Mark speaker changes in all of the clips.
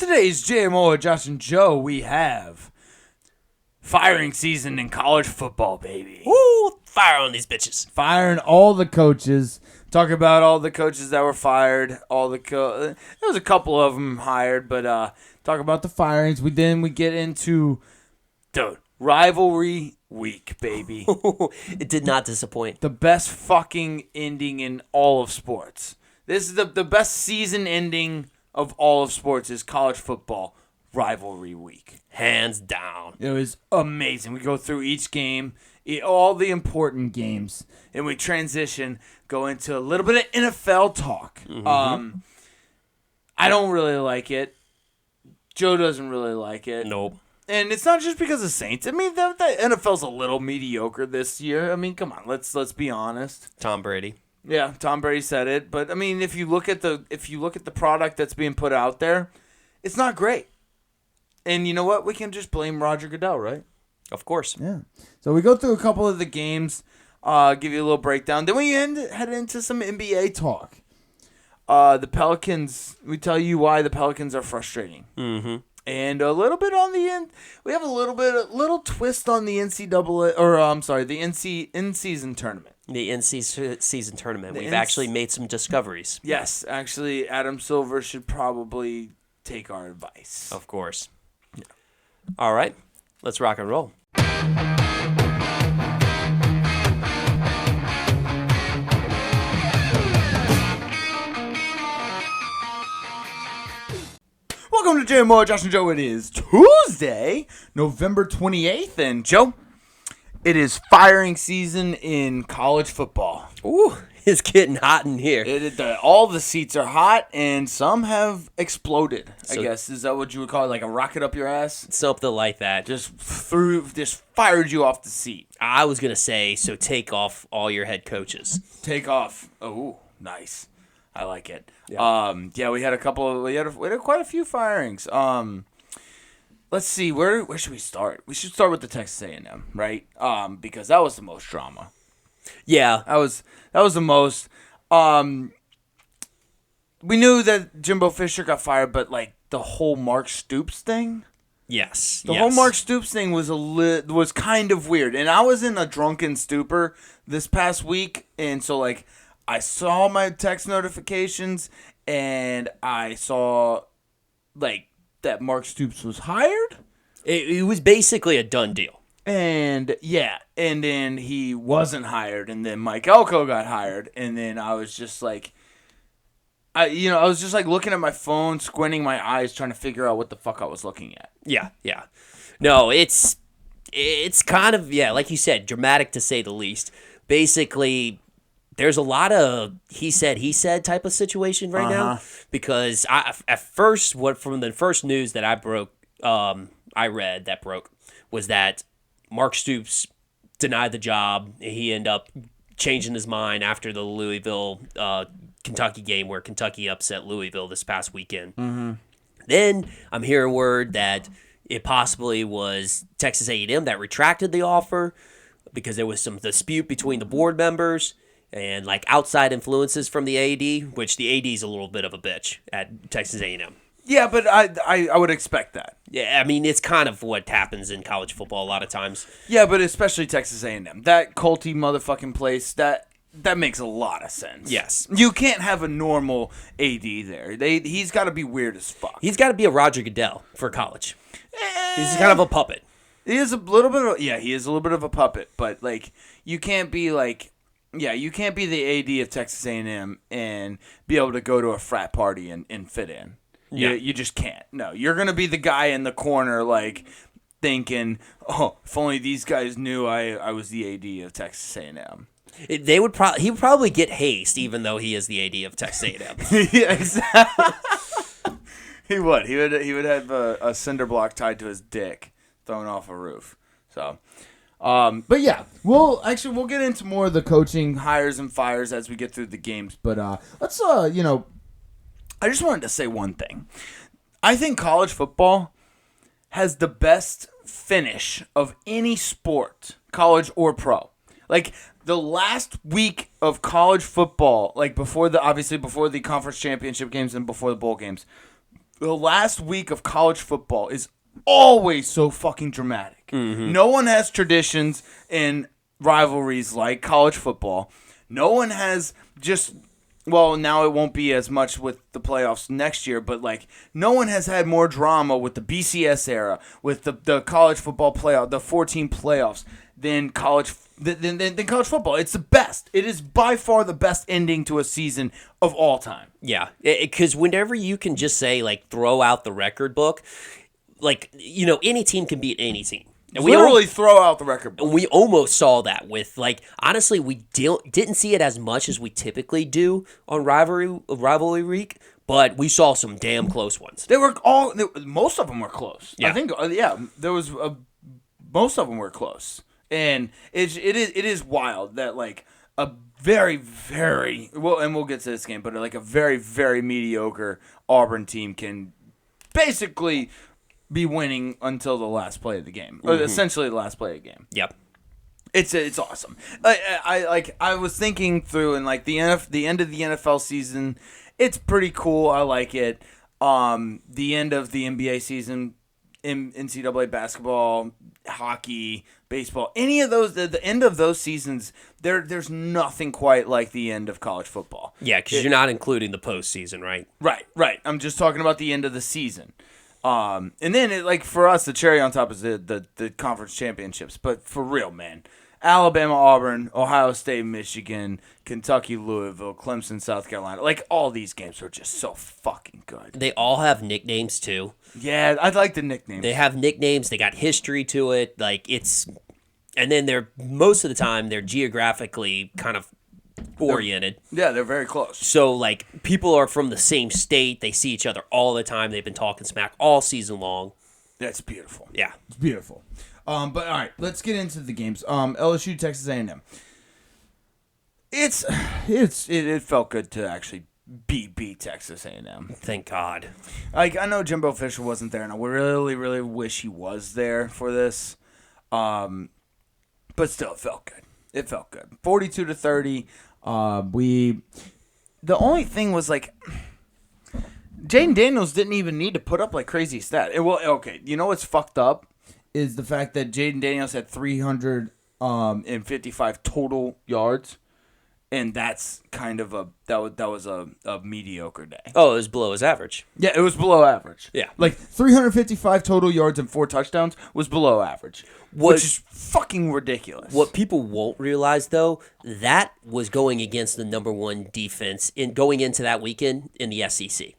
Speaker 1: today's JMO with Josh and Joe, we have firing season in college football, baby.
Speaker 2: Woo! Fire on these bitches.
Speaker 1: Firing all the coaches. Talk about all the coaches that were fired. There was a couple of them hired, but talk about the firings. We get into rivalry week, baby.
Speaker 2: It did not disappoint.
Speaker 1: The best fucking ending in all of sports. This is the best season ending of all of sports is college football rivalry week.
Speaker 2: Hands down.
Speaker 1: It was amazing. We go through each game, all the important games, and we go into a little bit of NFL talk.
Speaker 2: Mm-hmm.
Speaker 1: I don't really like it. Joe doesn't really like it.
Speaker 2: Nope.
Speaker 1: And it's not just because of Saints. I mean, the NFL's a little mediocre this year. I mean, come on, let's be honest.
Speaker 2: Tom Brady.
Speaker 1: Yeah, Tom Brady said it, but I mean, if you look at the product that's being put out there, it's not great. And you know what? We can just blame Roger Goodell, right?
Speaker 2: Of course.
Speaker 1: Yeah. So we go through a couple of the games, give you a little breakdown. Then we head into some NBA talk. The Pelicans. We tell you why the Pelicans are frustrating.
Speaker 2: Mm-hmm.
Speaker 1: And a little bit on the end. We have a little twist on the the in-season tournament.
Speaker 2: The in-season tournament. We've actually made some discoveries.
Speaker 1: Yes, actually, Adam Silver should probably take our advice.
Speaker 2: Of course. Yeah. All right, let's rock and roll.
Speaker 1: Welcome to JMO, Josh and Joe. It is Tuesday, November 28th, and Joe, it is firing season in college football.
Speaker 2: Ooh, it's getting hot in here.
Speaker 1: All the seats are hot, and some have exploded. I guess is that what you would call it, like a rocket up your ass?
Speaker 2: Something like that.
Speaker 1: Just fired you off the seat.
Speaker 2: I was gonna say, so take off all your head coaches.
Speaker 1: Take off. Oh, nice. I like it.
Speaker 2: Yeah.
Speaker 1: We had quite a few firings. Let's see, where should we start? We should start with the Texas A&M, right? Because that was the most drama.
Speaker 2: Yeah.
Speaker 1: That was the most. We knew that Jimbo Fisher got fired, but like the whole Mark Stoops thing.
Speaker 2: Yes.
Speaker 1: The whole Mark Stoops thing was kind of weird, and I was in a drunken stupor this past week, and so like I saw my text notifications, and I saw like that Mark Stoops was hired.
Speaker 2: It was basically a done deal.
Speaker 1: And yeah, and then he wasn't hired, and then Mike Elko got hired, and then I was just like, I was just like looking at my phone, squinting my eyes, trying to figure out what the fuck I was looking at.
Speaker 2: Yeah. No, it's kind of, like you said, dramatic to say the least. Basically, there's a lot of he said type of situation right now, because at first, from the first news that I read that broke was that Mark Stoops denied the job. He ended up changing his mind after the Louisville Kentucky game where Kentucky upset Louisville this past weekend.
Speaker 1: Mm-hmm.
Speaker 2: Then I'm hearing word that it possibly was Texas A&M that retracted the offer because there was some dispute between the board members and like outside influences from the AD, which the AD is a little bit of a bitch at Texas A&M.
Speaker 1: Yeah, but I would expect that.
Speaker 2: Yeah, I mean, it's kind of what happens in college football a lot of times.
Speaker 1: Yeah, but especially Texas A&M. That culty motherfucking place, that makes a lot of sense.
Speaker 2: Yes.
Speaker 1: You can't have a normal AD there. He's got to be weird as fuck.
Speaker 2: He's got to be a Roger Goodell for college. He's kind of a puppet.
Speaker 1: He is a little bit he is a little bit of a puppet, but like you can't be like you can't be the AD of Texas A&M and be able to go to a frat party and fit in. Yeah. You just can't. No, you're going to be the guy in the corner like thinking, oh, if only these guys knew I was the AD of Texas A&M.
Speaker 2: He would probably get hazed even though he is the AD of Texas A&M.
Speaker 1: Yeah, exactly. He would. He would have a cinder block tied to his dick thrown off a roof. So... but yeah, we'll get into more of the coaching hires and fires as we get through the games. But let's I just wanted to say one thing. I think college football has the best finish of any sport, college or pro. Like the last week of college football, like before the conference championship games and before the bowl games, the last week of college football is always so fucking dramatic. No one has traditions in rivalries like college football. No one has just, well, now it won't be as much with the playoffs next year, but like no one has had more drama with the BCS era, with the college football playoff, the 14 playoffs than college football. It's the best. It is by far the best ending to a season of all time.
Speaker 2: Yeah, because whenever you can just say, like, throw out the record book, like, you know, any team can beat any team. And
Speaker 1: Literally throw out the record book.
Speaker 2: And we almost saw that with, like, honestly, we didn't see it as much as we typically do on Rivalry Week, but we saw some damn close ones.
Speaker 1: Most of them were close.
Speaker 2: Yeah.
Speaker 1: I think, there was most of them were close. And it is wild that, like, a very, very, well, and we'll get to this game, but like a very, very mediocre Auburn team can basically be winning until the last play of the game, or essentially the last play of the game.
Speaker 2: Yep.
Speaker 1: It's awesome. I was thinking through, and like the end of the NFL season, it's pretty cool. I like it. The end of the NBA season, NCAA basketball, hockey, baseball, any of those, the end of those seasons, there's nothing quite like the end of college football.
Speaker 2: Yeah, because you're not including the postseason, right?
Speaker 1: Right. I'm just talking about the end of the season. And then, like, for us, the cherry on top is the conference championships. But for real, man, Alabama, Auburn, Ohio State, Michigan, Kentucky, Louisville, Clemson, South Carolina, like, all these games are just so fucking good.
Speaker 2: They all have nicknames, too.
Speaker 1: Yeah, I like the nicknames.
Speaker 2: They have nicknames. They got history to it. Like, it's... And then most of the time, they're geographically kind of oriented.
Speaker 1: They're very close.
Speaker 2: So, like, people are from the same state. They see each other all the time. They've been talking smack all season long.
Speaker 1: That's beautiful.
Speaker 2: Yeah.
Speaker 1: It's beautiful. But, all right, let's get into the games. LSU, Texas A&M. It felt good to actually beat Texas A&M.
Speaker 2: Thank God.
Speaker 1: Like, I know Jimbo Fisher wasn't there, and I really, really wish he was there for this. But still, it felt good. 42-30. The only thing was, like, Jaden Daniels didn't even need to put up, like, crazy stats. Well, okay, you know what's fucked up is the fact that Jaden Daniels had 355 total yards, and that's kind of that was a mediocre day.
Speaker 2: Oh, it was below his average.
Speaker 1: Yeah, it was below average.
Speaker 2: Yeah.
Speaker 1: Like, 355 total yards and 4 touchdowns was below average, which is fucking ridiculous.
Speaker 2: What people won't realize, though, that was going against the number one defense going into that weekend in the SEC.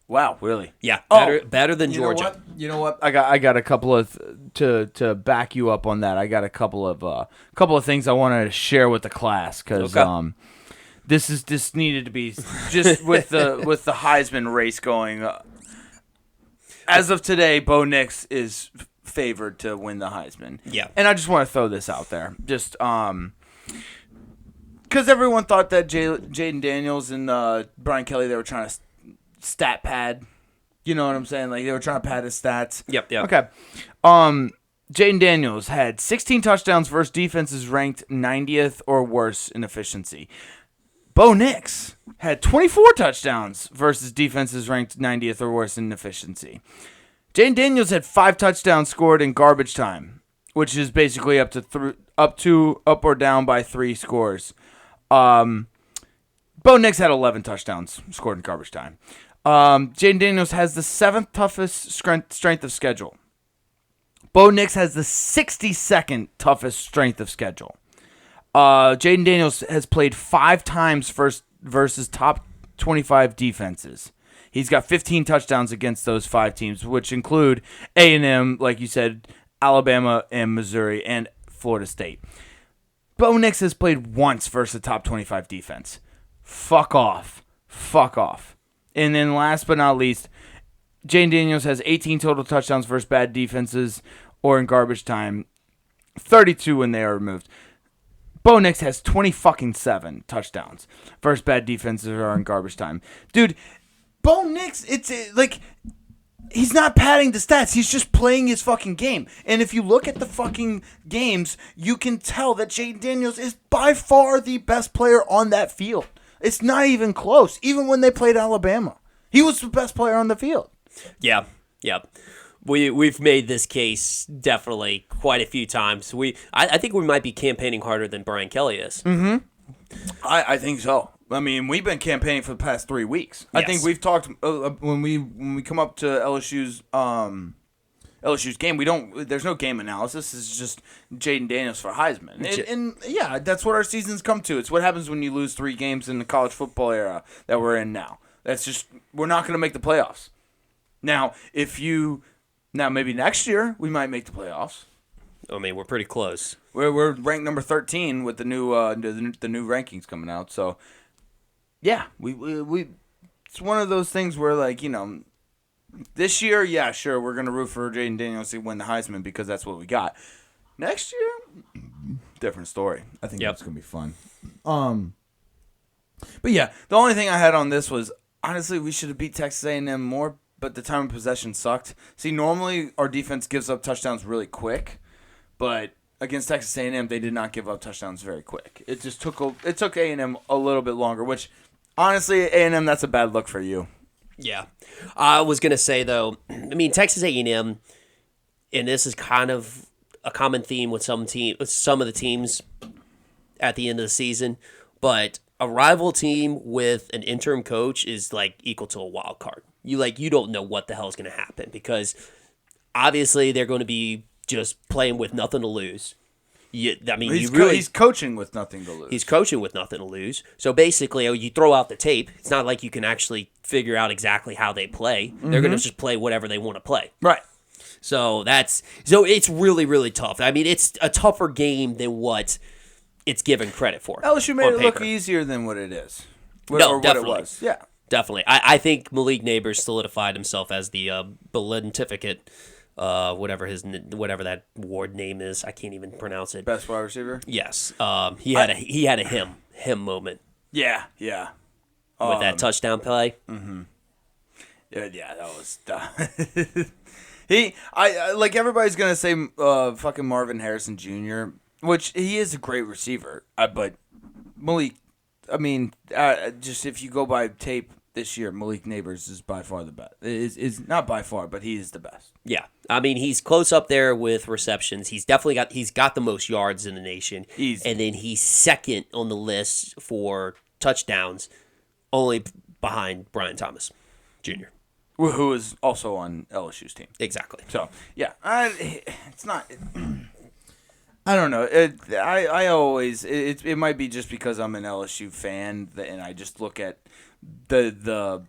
Speaker 1: Wow, really?
Speaker 2: Yeah, better than Georgia.
Speaker 1: You know what? I got a couple of to back you up on that. I got a couple of things I wanted to share with the class because this needed to be just with the Heisman race going. As of today, Bo Nix is favored to win the Heisman.
Speaker 2: Yeah,
Speaker 1: and I just want to throw this out there, just because everyone thought that Jaden Daniels and Brian Kelly, they were trying to stat pad. You know what I'm saying? Like, they were trying to pad his stats.
Speaker 2: Yep.
Speaker 1: Okay. Jaden Daniels had 16 touchdowns versus defenses ranked 90th or worse in efficiency. Bo Nix had 24 touchdowns versus defenses ranked 90th or worse in efficiency. Jaden Daniels had 5 touchdowns scored in garbage time, which is basically up or down by 3 scores. Bo Nix had 11 touchdowns scored in garbage time. Jaden Daniels has the 7th toughest strength of schedule. Bo Nix has the 62nd toughest strength of schedule. Jaden Daniels has played 5 times versus top 25 defenses. He's got 15 touchdowns against those 5 teams, which include A&M, like you said, Alabama and Missouri, and Florida State. Bo Nix has played once versus a top 25 defense. Fuck off. And then last but not least, Jaden Daniels has 18 total touchdowns versus bad defenses or in garbage time, 32 when they are removed. Bo Nix has 27 touchdowns versus bad defenses or in garbage time. Dude, Bo Nix, it's like, he's not padding the stats. He's just playing his fucking game. And if you look at the fucking games, you can tell that Jaden Daniels is by far the best player on that field. It's not even close, even when they played Alabama. He was the best player on the field.
Speaker 2: Yeah. We've made this case definitely quite a few times. I think we might be campaigning harder than Brian Kelly is.
Speaker 1: Mm-hmm. I think so. I mean, we've been campaigning for the past 3 weeks.
Speaker 2: Yes.
Speaker 1: I think we've talked when we come up to LSU's game. There's no game analysis. It's just Jaden Daniels for Heisman, and yeah, that's what our season's come to. It's what happens when you lose 3 games in the college football era that we're in now. That's just we're not going to make the playoffs. Now, maybe next year we might make the playoffs.
Speaker 2: I mean, we're pretty close.
Speaker 1: We're ranked number 13 with the new rankings coming out. So, yeah, we it's one of those things where this year, yeah, sure, we're gonna root for Jaden Daniels to win the Heisman because that's what we got. Next year, different story. I think it's gonna be fun. But yeah, the only thing I had on this was honestly we should have beat Texas A&M more, but the time of possession sucked. See, normally our defense gives up touchdowns really quick. But against Texas A&M, they did not give up touchdowns very quick. It just took A&M a little bit longer, which honestly, A&M, that's a bad look for you.
Speaker 2: Yeah, I was gonna say though, I mean Texas A&M, and this is kind of a common theme with some of the teams at the end of the season, but a rival team with an interim coach is like equal to a wild card. You don't know what the hell is gonna happen because obviously they're going to be just playing with nothing to lose.
Speaker 1: He's coaching with nothing to lose.
Speaker 2: He's coaching with nothing to lose. So basically, you throw out the tape. It's not like you can actually figure out exactly how they play. Mm-hmm. They're going to just play whatever they want to play.
Speaker 1: Right.
Speaker 2: So it's really, really tough. I mean, it's a tougher game than what it's given credit for.
Speaker 1: LSU made it look easier than what it is.
Speaker 2: Definitely.
Speaker 1: What it was. Yeah.
Speaker 2: Definitely. I think Malik Neighbors solidified himself as the belenitificate whatever that award name is, I can't even pronounce it.
Speaker 1: Best wide receiver.
Speaker 2: Yes, he had a him moment.
Speaker 1: Yeah.
Speaker 2: With that touchdown play.
Speaker 1: Mm-hmm. Yeah, that was. I like everybody's gonna say fucking Marvin Harrison Jr., which he is a great receiver, but Malik. I mean, just if you go by tape this year, Malik Neighbors is by far the best. Is not by far, but he is the best.
Speaker 2: Yeah, I mean he's close up there with receptions. He's got the most yards in the nation, and then he's second on the list for touchdowns, only behind Brian Thomas Jr.,
Speaker 1: who is also on LSU's team.
Speaker 2: Exactly.
Speaker 1: So yeah, it's not. I don't know. It might be just because I'm an LSU fan and I just look at the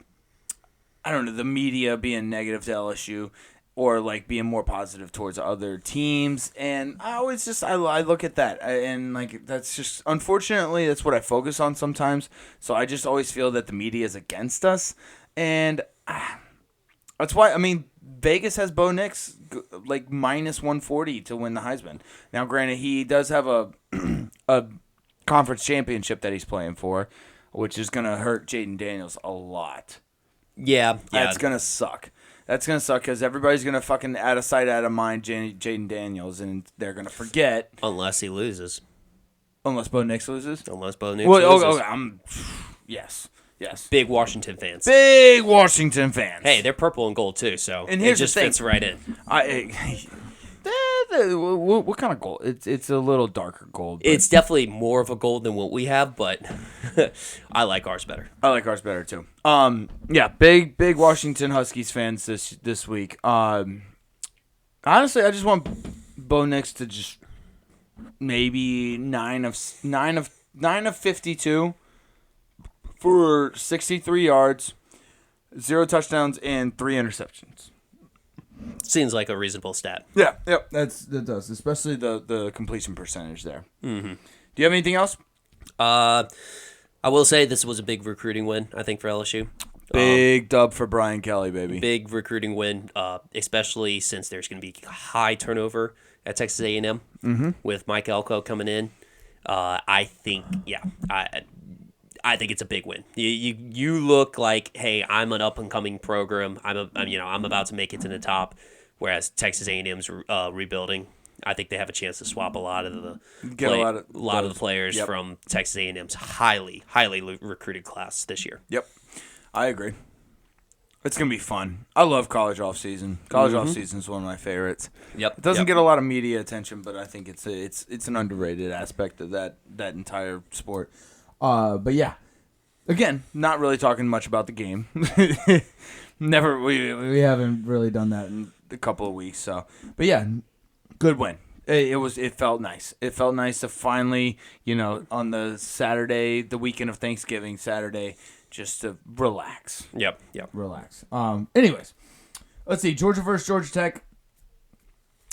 Speaker 1: media being negative to LSU or like being more positive towards other teams, and I always I look at that and like that's just unfortunately that's what I focus on sometimes. So I just always feel that the media is against us, and that's why Vegas has Bo Nix like minus 140 to win the Heisman. Now, granted, he does have a conference championship that he's playing for, which is gonna hurt Jaden Daniels a lot.
Speaker 2: Yeah.
Speaker 1: That's gonna suck. That's gonna suck because everybody's gonna fucking out of sight, out of mind Jaden Daniels, and they're gonna forget
Speaker 2: unless he loses.
Speaker 1: Unless Bo Nix loses. Yes.
Speaker 2: Big Washington fans.
Speaker 1: Hey,
Speaker 2: they're purple and gold too, so
Speaker 1: and here's
Speaker 2: it just
Speaker 1: the thing.
Speaker 2: fits right in.
Speaker 1: What kind of gold? It's a little darker gold.
Speaker 2: It's definitely more of a gold than what we have, but I like ours better.
Speaker 1: I like ours better too. Yeah, big Washington Huskies fans this week. Honestly, I just want Bo Nix to just maybe 9 of 52 for 63 yards, 0 touchdowns, and 3 interceptions.
Speaker 2: Seems like a reasonable stat.
Speaker 1: Yeah, that does, especially the completion percentage there.
Speaker 2: Mm-hmm.
Speaker 1: Do you have anything else?
Speaker 2: I will say this was a big recruiting win, I think, for LSU.
Speaker 1: Big dub for Brian Kelly, baby.
Speaker 2: Big recruiting win, especially since there's going to be high turnover at Texas A&M with Mike Elko coming in. I think it's a big win. You look like, hey, I'm an up and coming program. I'm about to make it to the top. Whereas Texas A&M's rebuilding. I think they have a chance to swap a lot of the players from Texas A&M's highly recruited class this year.
Speaker 1: Yep, I agree. It's going to be fun. I love college off-season. College off-season is one of my favorites.
Speaker 2: Yep.
Speaker 1: It doesn't get a lot of media attention, but I think it's an underrated aspect of that entire sport. But yeah, again, not really talking much about the game. Never, we haven't really done that in a couple of weeks. So, but yeah, good win. It felt nice. It felt nice to finally, on the Saturday, the weekend of Thanksgiving, Saturday, just to relax.
Speaker 2: Yep.
Speaker 1: Relax. Anyways, let's see. Georgia versus Georgia Tech.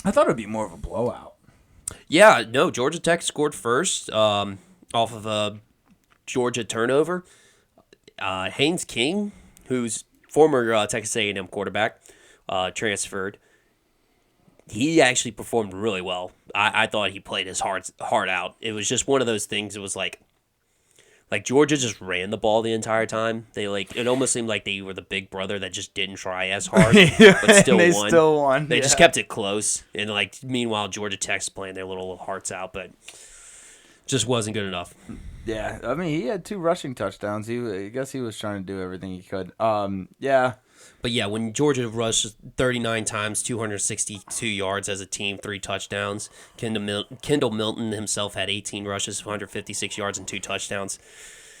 Speaker 1: I thought it would be more of a blowout.
Speaker 2: Yeah, no, Georgia Tech scored first off of a Georgia turnover. Haynes King, who's former Texas A&M quarterback, transferred. He actually performed really well. I thought he played his heart out. It was just one of those things. It was like Georgia just ran the ball the entire time. It almost seemed like they were the big brother that just didn't try as hard, but still
Speaker 1: they
Speaker 2: won.
Speaker 1: Still won.
Speaker 2: They just kept it close, and meanwhile Georgia Tech's playing their little hearts out, but just wasn't good enough.
Speaker 1: Yeah, I mean he had 2 rushing touchdowns. I guess he was trying to do everything he could. Yeah.
Speaker 2: But yeah, when Georgia rushed 39 times, 262 yards as a team, 3 touchdowns. Kendall Milton himself had 18 rushes, 156 yards, and 2 touchdowns.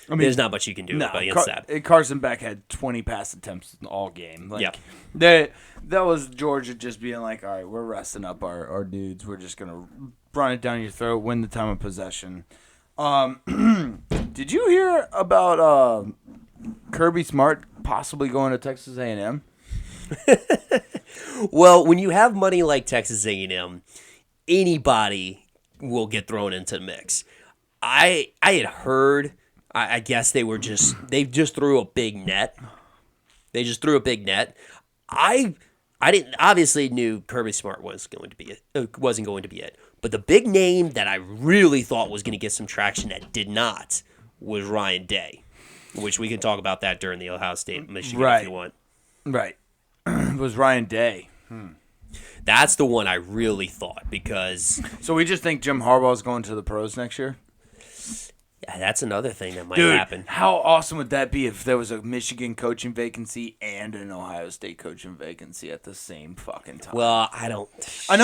Speaker 2: I mean, there's not much you can do against that.
Speaker 1: Carson Beck had 20 pass attempts in all game. That was Georgia just being like, all right, we're resting up our dudes. We're just going to run it down your throat, win the time of possession. Did you hear about Kirby Smart possibly going to Texas A&M?
Speaker 2: Well, when you have money like Texas A&M, anybody will get thrown into the mix. I had heard, I guess they just threw a big net. They just threw a big net. I didn't obviously knew Kirby Smart wasn't going to be it. But the big name that I really thought was going to get some traction that did not was Ryan Day, which we can talk about that during the Ohio State Michigan if you want.
Speaker 1: Right. It was Ryan Day.
Speaker 2: That's the one I really thought because.
Speaker 1: So we just think Jim Harbaugh's going to the pros next year?
Speaker 2: Yeah, that's another thing that might happen.
Speaker 1: How awesome would that be if there was a Michigan coaching vacancy and an Ohio State coaching vacancy at the same fucking time?
Speaker 2: Well,
Speaker 1: I know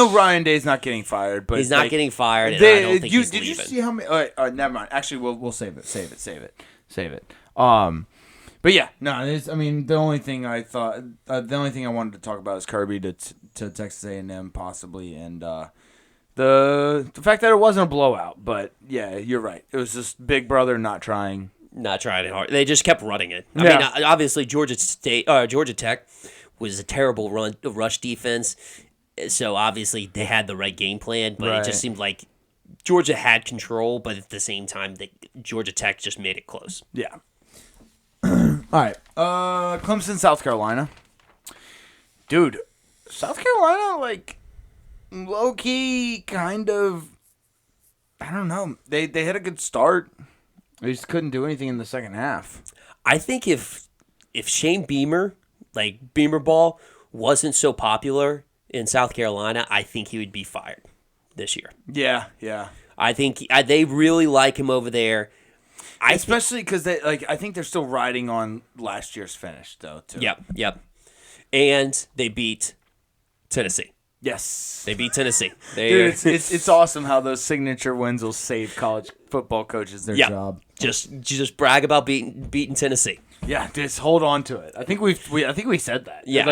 Speaker 1: Ryan Day's not getting fired, but
Speaker 2: he's not getting fired, and I don't think he's leaving.
Speaker 1: Did you see how many? All right, never mind. Actually, we'll save it. But yeah, no. The only thing I wanted to talk about is Kirby to Texas A&M possibly, and the fact that it wasn't a blowout. But yeah, you're right. It was just Big Brother not trying it
Speaker 2: hard. They just kept running it. I mean, obviously Georgia Tech was a terrible rush defense, so obviously they had the right game plan, but it just seemed like Georgia had control, but at the same time, Georgia Tech just made it close.
Speaker 1: Yeah. All right. Clemson, South Carolina. Dude, South Carolina, low-key kind of, I don't know. They had a good start. They just couldn't do anything in the second half.
Speaker 2: I think if Shane Beamer, Beamer ball, wasn't so popular in South Carolina, I think he would be fired this year.
Speaker 1: Yeah.
Speaker 2: I think they really like him over there.
Speaker 1: Especially because I think they're still riding on last year's finish, though, too.
Speaker 2: Yep. And they beat Tennessee.
Speaker 1: Yes.
Speaker 2: They beat Tennessee.
Speaker 1: Dude, it's awesome how those signature wins will save college football coaches their job.
Speaker 2: Just brag about beating Tennessee.
Speaker 1: Yeah, just hold on to it. I think we said that.
Speaker 2: Yeah,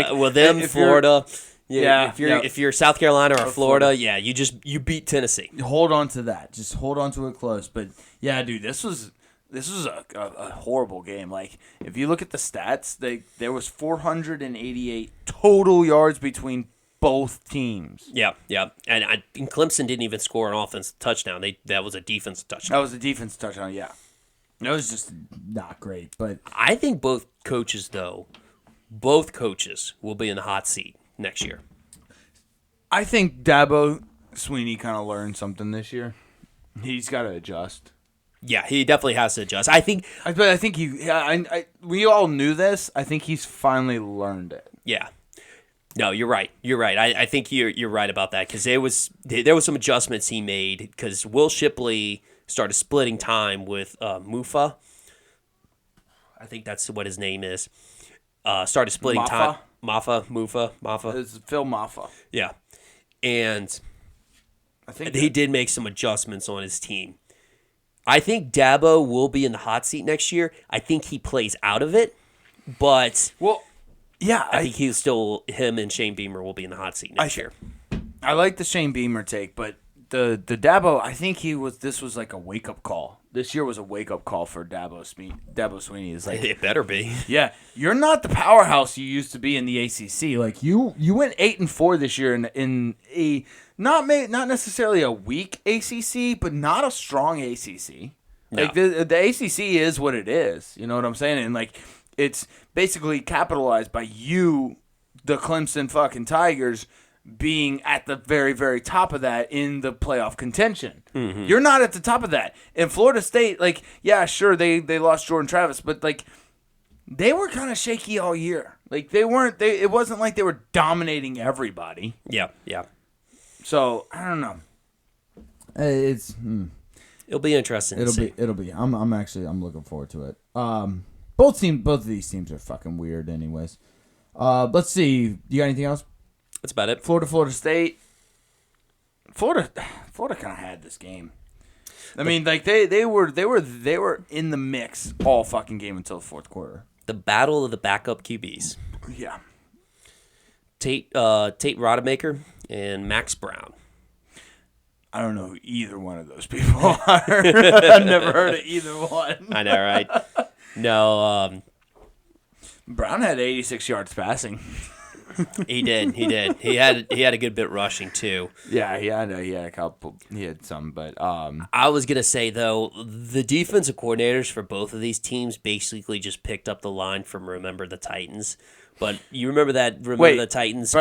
Speaker 2: Florida. If you're South Carolina or Florida, you beat Tennessee.
Speaker 1: Hold on to that. Just hold on to it close. But yeah, dude, this was a horrible game. If you look at the stats, there was 488 total yards between both teams.
Speaker 2: Yeah. And Clemson didn't even score an offensive touchdown. That was a defensive touchdown.
Speaker 1: That was a defensive touchdown, yeah. That was just not great. But
Speaker 2: I think both coaches will be in the hot seat next year.
Speaker 1: I think Dabo Sweeney kind of learned something this year. He's got to adjust.
Speaker 2: Yeah, he definitely has to adjust. I think
Speaker 1: we all knew this. I think he's finally learned it.
Speaker 2: Yeah. No, you're right. I think you're right about that because there was some adjustments he made because Will Shipley started splitting time with Mufa. I think that's what his name is. started splitting time.
Speaker 1: Maffa?
Speaker 2: Maffa.
Speaker 1: It's Phil Maffa.
Speaker 2: Yeah. And
Speaker 1: I think
Speaker 2: he did make some adjustments on his team. I think Dabo will be in the hot seat next year. I think he plays out of it, but I think him and Shane Beamer will be in the hot seat next year.
Speaker 1: I like the Shane Beamer take, but the Dabo, I think this was like a wake up call. This year was a wake up call for Dabo Sweeney. Is like
Speaker 2: it better be.
Speaker 1: Yeah, you're not the powerhouse you used to be in the ACC. Like you went 8-4 this year in a not necessarily a weak ACC, but not a strong ACC.
Speaker 2: No.
Speaker 1: Like the ACC is what it is. You know what I'm saying? And like it's basically capitalized by you, the Clemson fucking Tigers, being at the very, very top of that in the playoff contention. Mm-hmm. You're not at the top of that. In Florida State, like, yeah, sure, they lost Jordan Travis, but, like, they were kind of shaky all year. Like, it wasn't like they were dominating everybody.
Speaker 2: Yeah.
Speaker 1: So, I don't know.
Speaker 2: It'll be interesting.
Speaker 1: It'll be. I'm looking forward to it. Both of these teams are fucking weird anyways. Let's see. You got anything else?
Speaker 2: That's about it.
Speaker 1: Florida State. Florida kind of had this game. I mean, like they were in the mix all fucking game until the fourth quarter.
Speaker 2: The battle of the backup QBs.
Speaker 1: Yeah.
Speaker 2: Tate Rodemaker and Max Brown.
Speaker 1: I don't know who either one of those people are. I've never heard of either one.
Speaker 2: I know, right? No.
Speaker 1: Brown had 86 yards passing.
Speaker 2: He did. He had a good bit rushing too.
Speaker 1: Yeah, I know he had a couple. He had some, but
Speaker 2: I was gonna say though, the defensive coordinators for both of these teams basically just picked up the line from Remember the Titans. But you remember that the Titans?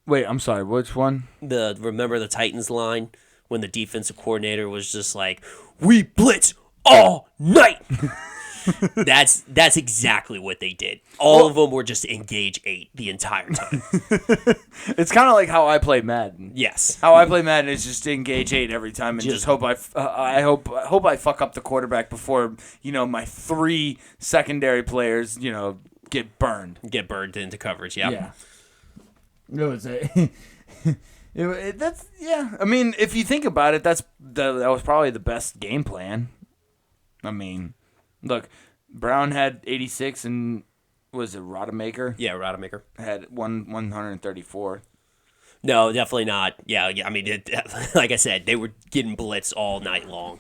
Speaker 1: Wait, I'm sorry. Which one?
Speaker 2: The Remember the Titans line when the defensive coordinator was just like, "We blitz all night." That's exactly what they did. All of them were just engage 8 the entire time.
Speaker 1: It's kind of like how I play Madden.
Speaker 2: Yes,
Speaker 1: how I play Madden is just engage 8 every time and just hope I hope I fuck up the quarterback before my 3 secondary players get burned
Speaker 2: into coverage. Yeah.
Speaker 1: No, that's yeah. I mean, if you think about it, that was probably the best game plan. I mean. Look, Brown had 86 and was it Rodemaker?
Speaker 2: Yeah, Rodemaker
Speaker 1: had 134.
Speaker 2: No, definitely not. Yeah. I mean, like I said, they were getting blitz all night long.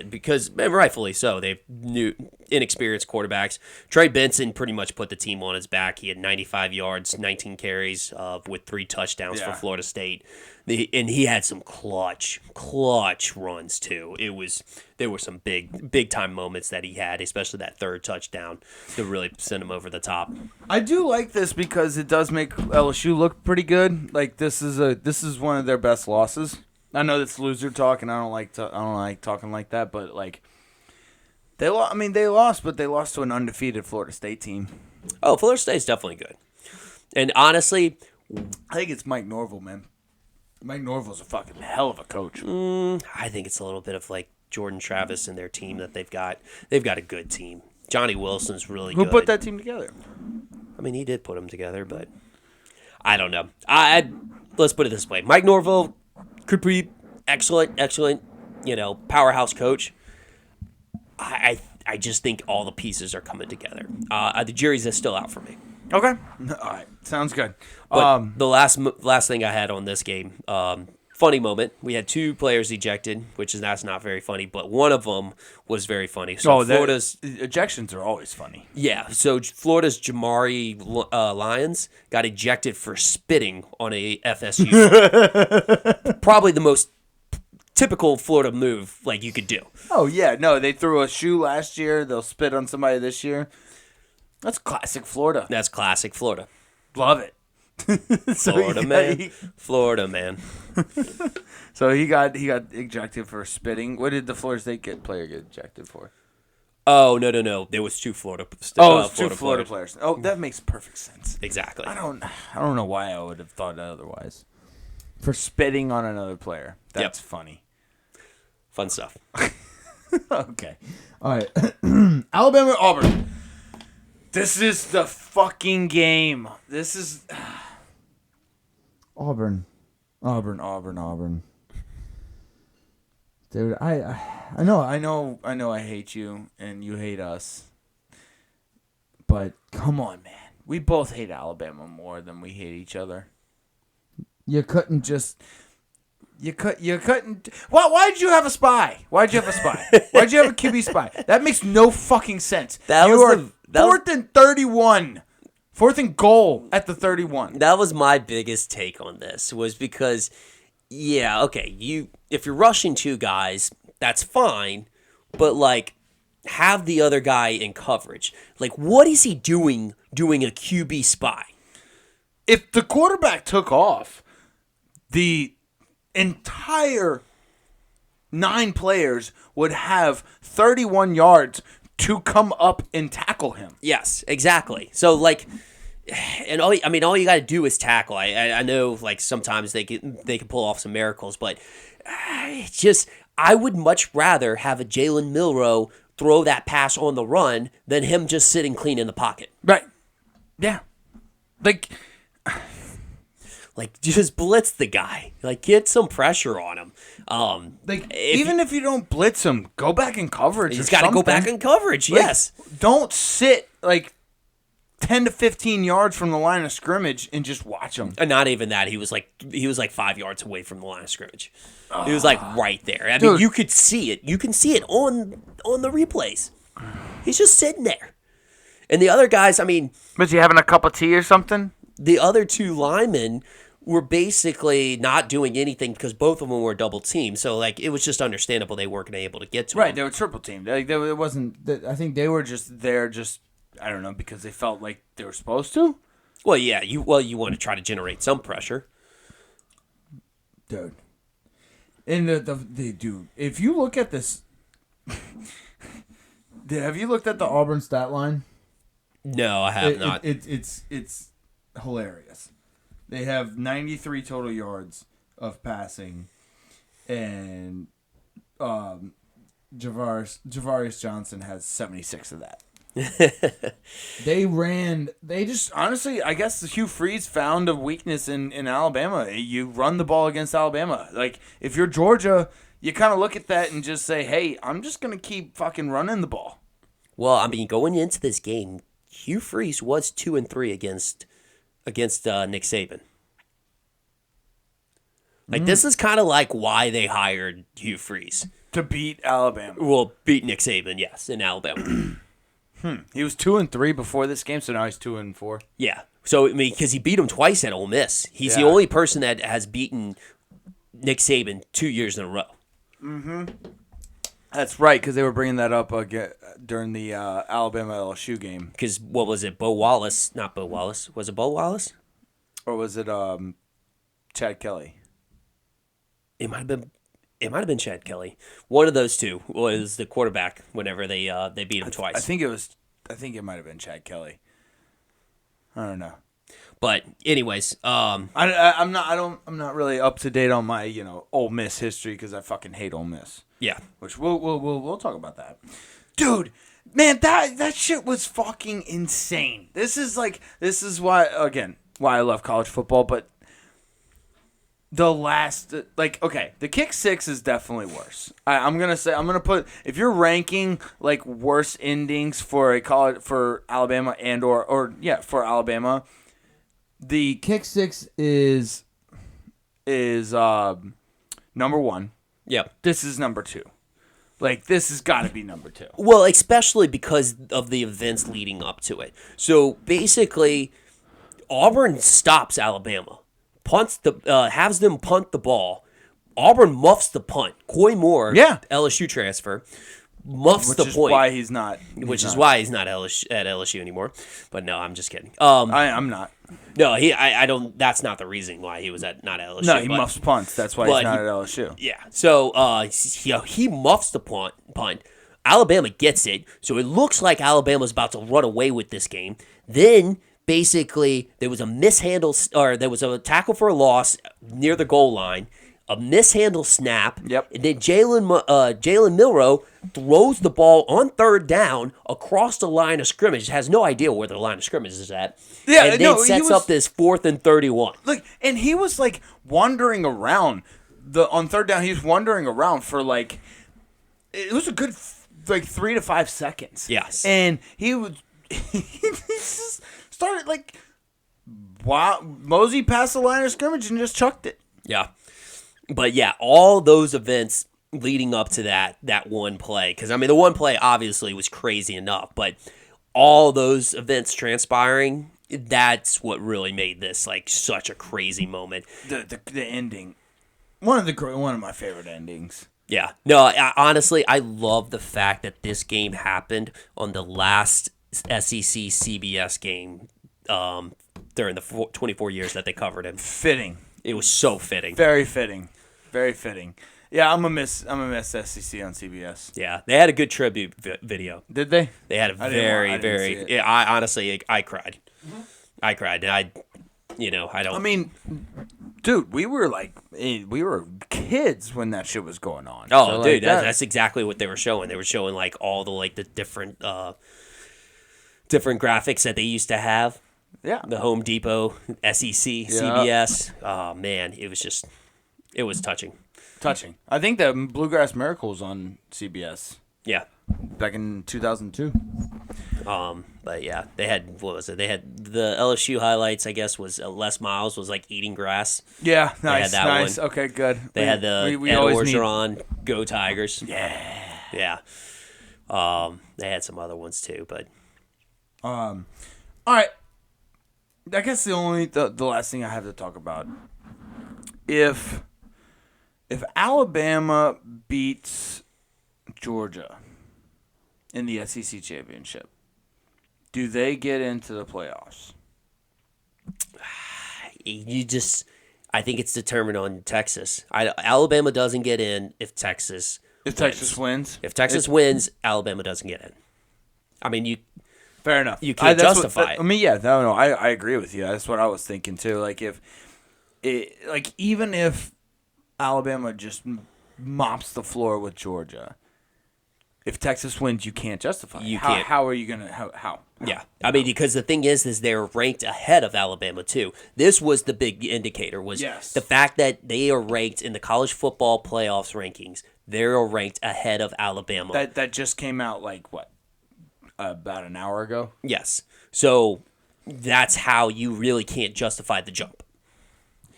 Speaker 2: Because rightfully so, they knew inexperienced quarterbacks. Trey Benson pretty much put the team on his back. He had 95 yards, 19 carries, with 3 touchdowns for Florida State. And he had some clutch runs too. There were some big time moments that he had, especially that third touchdown that really sent him over the top.
Speaker 1: I do like this because it does make LSU look pretty good. Like this is one of their best losses. I know that's loser talk, and I don't like talking like that, but like they lost, but they lost to an undefeated Florida State team.
Speaker 2: Oh, Florida State's definitely good. And honestly,
Speaker 1: I think it's Mike Norvell, man. Mike Norvell's a fucking hell of a coach.
Speaker 2: I think it's a little bit of like Jordan Travis and their team that they've got. They've got a good team. Johnny Wilson's really good.
Speaker 1: Who put that team together?
Speaker 2: I mean, he did put them together, but I don't know. Let's put it this way: Mike Norvell could be excellent, powerhouse coach. I just think all the pieces are coming together. The jury's still out for me.
Speaker 1: Okay. All right. Sounds good.
Speaker 2: But the last thing I had on this game, funny moment. We had 2 players ejected, that's not very funny, but one of them was very funny. So Florida's
Speaker 1: ejections are always funny.
Speaker 2: Yeah. So Florida's Jamari Lyons got ejected for spitting on a FSU. Probably the most typical Florida move like you could do.
Speaker 1: Oh yeah, no, they threw a shoe last year. They'll spit on somebody this year. That's classic Florida.
Speaker 2: That's classic Florida.
Speaker 1: Love it.
Speaker 2: Florida man.
Speaker 1: So he got ejected for spitting. What did the Florida State player get ejected for?
Speaker 2: Oh no! There was 2 Florida.
Speaker 1: Two Florida players. Oh, that makes perfect sense.
Speaker 2: Exactly.
Speaker 1: I don't know why I would have thought otherwise. For spitting on another player. That's funny.
Speaker 2: Fun stuff.
Speaker 1: Okay. All right. Alabama Auburn. This is the fucking game. This is Auburn. Dude, I know I hate you and you hate us. But come on, man. We both hate Alabama more than we hate each other. You couldn't just you couldn't. Why'd you have a spy? Why'd you have a QB spy? That makes no fucking sense. Fourth and 31. Fourth and goal at the 31.
Speaker 2: That was my biggest take on this, was because, yeah, okay, if you're rushing two guys, that's fine, but, like, have the other guy in coverage. Like, what is he doing a QB spy?
Speaker 1: If the quarterback took off, the entire 9 players would have 31 yards to come up and tackle him.
Speaker 2: Yes, exactly. So, like, and all you got to do is tackle. I know, like, sometimes they can pull off some miracles, but I would much rather have a Jalen Milroe throw that pass on the run than him just sitting clean in the pocket.
Speaker 1: Right. Yeah.
Speaker 2: Like, just blitz the guy. Like, get some pressure on him.
Speaker 1: Even if you don't blitz him, go back in coverage.
Speaker 2: He's got to go back in coverage, yes.
Speaker 1: Don't sit, 10 to 15 yards from the line of scrimmage and just watch him.
Speaker 2: And not even that. He was like 5 yards away from the line of scrimmage. He was like right there. I mean, you could see it. You can see it on the replays. He's just sitting there. And the other guys, I mean,
Speaker 1: was he having a cup of tea or something?
Speaker 2: The other 2 linemen were basically not doing anything because both of them were double teamed. So, like, it was just understandable they weren't able to get to him.
Speaker 1: Right, they were triple teamed. It wasn't. I think they were just there, I don't know, because they felt like they were supposed to.
Speaker 2: Well, yeah, you want to try to generate some pressure,
Speaker 1: dude. And dude, if you look at this, have you looked at the Auburn stat line?
Speaker 2: No, I have not.
Speaker 1: It's hilarious. They have 93 total yards of passing, and Javarius Johnson has 76 of that. They just honestly, I guess Hugh Freeze found a weakness in Alabama. You run the ball against Alabama. Like, if you're Georgia, you kind of look at that and just say, hey, I'm just going to keep fucking running the ball.
Speaker 2: Well, I mean, going into this game, Hugh Freeze was 2-3 against Nick Saban. Like, this is kind of like why they hired Hugh Freeze.
Speaker 1: To beat Alabama.
Speaker 2: Well, beat Nick Saban, yes, in Alabama.
Speaker 1: He was 2-3 before this game, so now he's 2-4.
Speaker 2: Yeah. So, I mean, because he beat him twice at Ole Miss. He's the only person that has beaten Nick Saban 2 years in a row.
Speaker 1: Mm-hmm. That's right, because they were bringing that up during the Alabama-LSU game.
Speaker 2: Because, what was it, Bo Wallace? Not Bo Wallace. Was it Bo Wallace?
Speaker 1: Or was it Chad Kelly?
Speaker 2: It might have been Chad Kelly. One of those two was the quarterback whenever they beat him twice.
Speaker 1: I think it might have been Chad Kelly. I don't know.
Speaker 2: But anyways,
Speaker 1: I'm not really up to date on my Ole Miss history because I fucking hate Ole Miss.
Speaker 2: Yeah.
Speaker 1: Which we'll talk about that. Dude, man, that shit was fucking insane. This is why I love college football, but the kick 6 is definitely worse. I'm gonna put, if you're ranking like worst endings for Alabama for Alabama, the kick 6 is number 1.
Speaker 2: Yep.
Speaker 1: This is number 2. Like, this has got to be number 2.
Speaker 2: Well, especially because of the events leading up to it. So basically, Auburn stops Alabama. Has them punt the ball. Auburn muffs the punt. Coy Moore, LSU transfer, muffs the point. Which is why he's not at LSU anymore. But no, I'm just kidding.
Speaker 1: I'm not.
Speaker 2: No, I don't. That's not the reason why he was not at LSU.
Speaker 1: No, he muffs punts. That's why he's not at LSU.
Speaker 2: Yeah. So he muffs the punt. Alabama gets it. So it looks like Alabama's about to run away with this game. Then, basically, there was a mishandle, or there was a tackle for a loss near the goal line. a mishandle snap.
Speaker 1: Yep.
Speaker 2: And then Jalen Milroe throws the ball on third down across the line of scrimmage. Has no idea where the line of scrimmage is at.
Speaker 1: Yeah,
Speaker 2: and then sets up this 4th and 31.
Speaker 1: Look, and he was like wandering around on third down. He was wandering around for like it was a good like 3 to 5 seconds.
Speaker 2: Yes.
Speaker 1: And he just started like mosey past the line of scrimmage and just chucked it.
Speaker 2: Yeah. But yeah, all those events leading up to that one play, because I mean the one play obviously was crazy enough, but all those events transpiring, that's what really made this like such a crazy moment.
Speaker 1: The ending, one of my favorite endings.
Speaker 2: Yeah. No, honestly, I love the fact that this game happened on the last SEC CBS game during the 24 years that they covered him.
Speaker 1: Fitting.
Speaker 2: It was so fitting.
Speaker 1: Very fitting. Very fitting. Yeah, I'm gonna miss SEC on CBS.
Speaker 2: Yeah, they had a good tribute video.
Speaker 1: Did they?
Speaker 2: They had a very. Yeah, I honestly, I cried.
Speaker 1: Mm-hmm.
Speaker 2: I cried. And I don't.
Speaker 1: I mean, dude, we were kids when that shit was going on.
Speaker 2: Oh, so, dude, that's exactly what they were showing. They were showing like all the different graphics that they used to have.
Speaker 1: Yeah.
Speaker 2: The Home Depot, SEC, CBS. Oh man, it was touching.
Speaker 1: Touching. I think the Bluegrass Miracle was on CBS.
Speaker 2: Yeah.
Speaker 1: Back in 2002.
Speaker 2: But yeah, they had, what was it? They had the LSU highlights, I guess, was Les Miles was like eating grass.
Speaker 1: Yeah, nice,
Speaker 2: they had that
Speaker 1: nice.
Speaker 2: one.
Speaker 1: Okay, good.
Speaker 2: They had the Ed Orgeron, Go Tigers.
Speaker 1: Yeah.
Speaker 2: Yeah. They had some other ones too, but.
Speaker 1: All right. I guess the last thing I have to talk about, if Alabama beats Georgia in the SEC championship, do they get into the playoffs?
Speaker 2: I think it's determined on Texas. Alabama doesn't get in if Texas
Speaker 1: wins.
Speaker 2: If Texas wins, Alabama doesn't get in. I mean,
Speaker 1: fair enough.
Speaker 2: You can't justify it.
Speaker 1: I mean, yeah, no, I agree with you. That's what I was thinking too. Like even if Alabama just mops the floor with Georgia, if Texas wins, you can't justify it.
Speaker 2: You can't.
Speaker 1: How are you gonna? How?
Speaker 2: Yeah, I mean, because the thing is they're ranked ahead of Alabama too. This was the big indicator, was the fact that they are ranked in the college football playoffs rankings. They're ranked ahead of Alabama.
Speaker 1: That just came out like what? About an hour ago?
Speaker 2: Yes. So that's how you really can't justify the jump.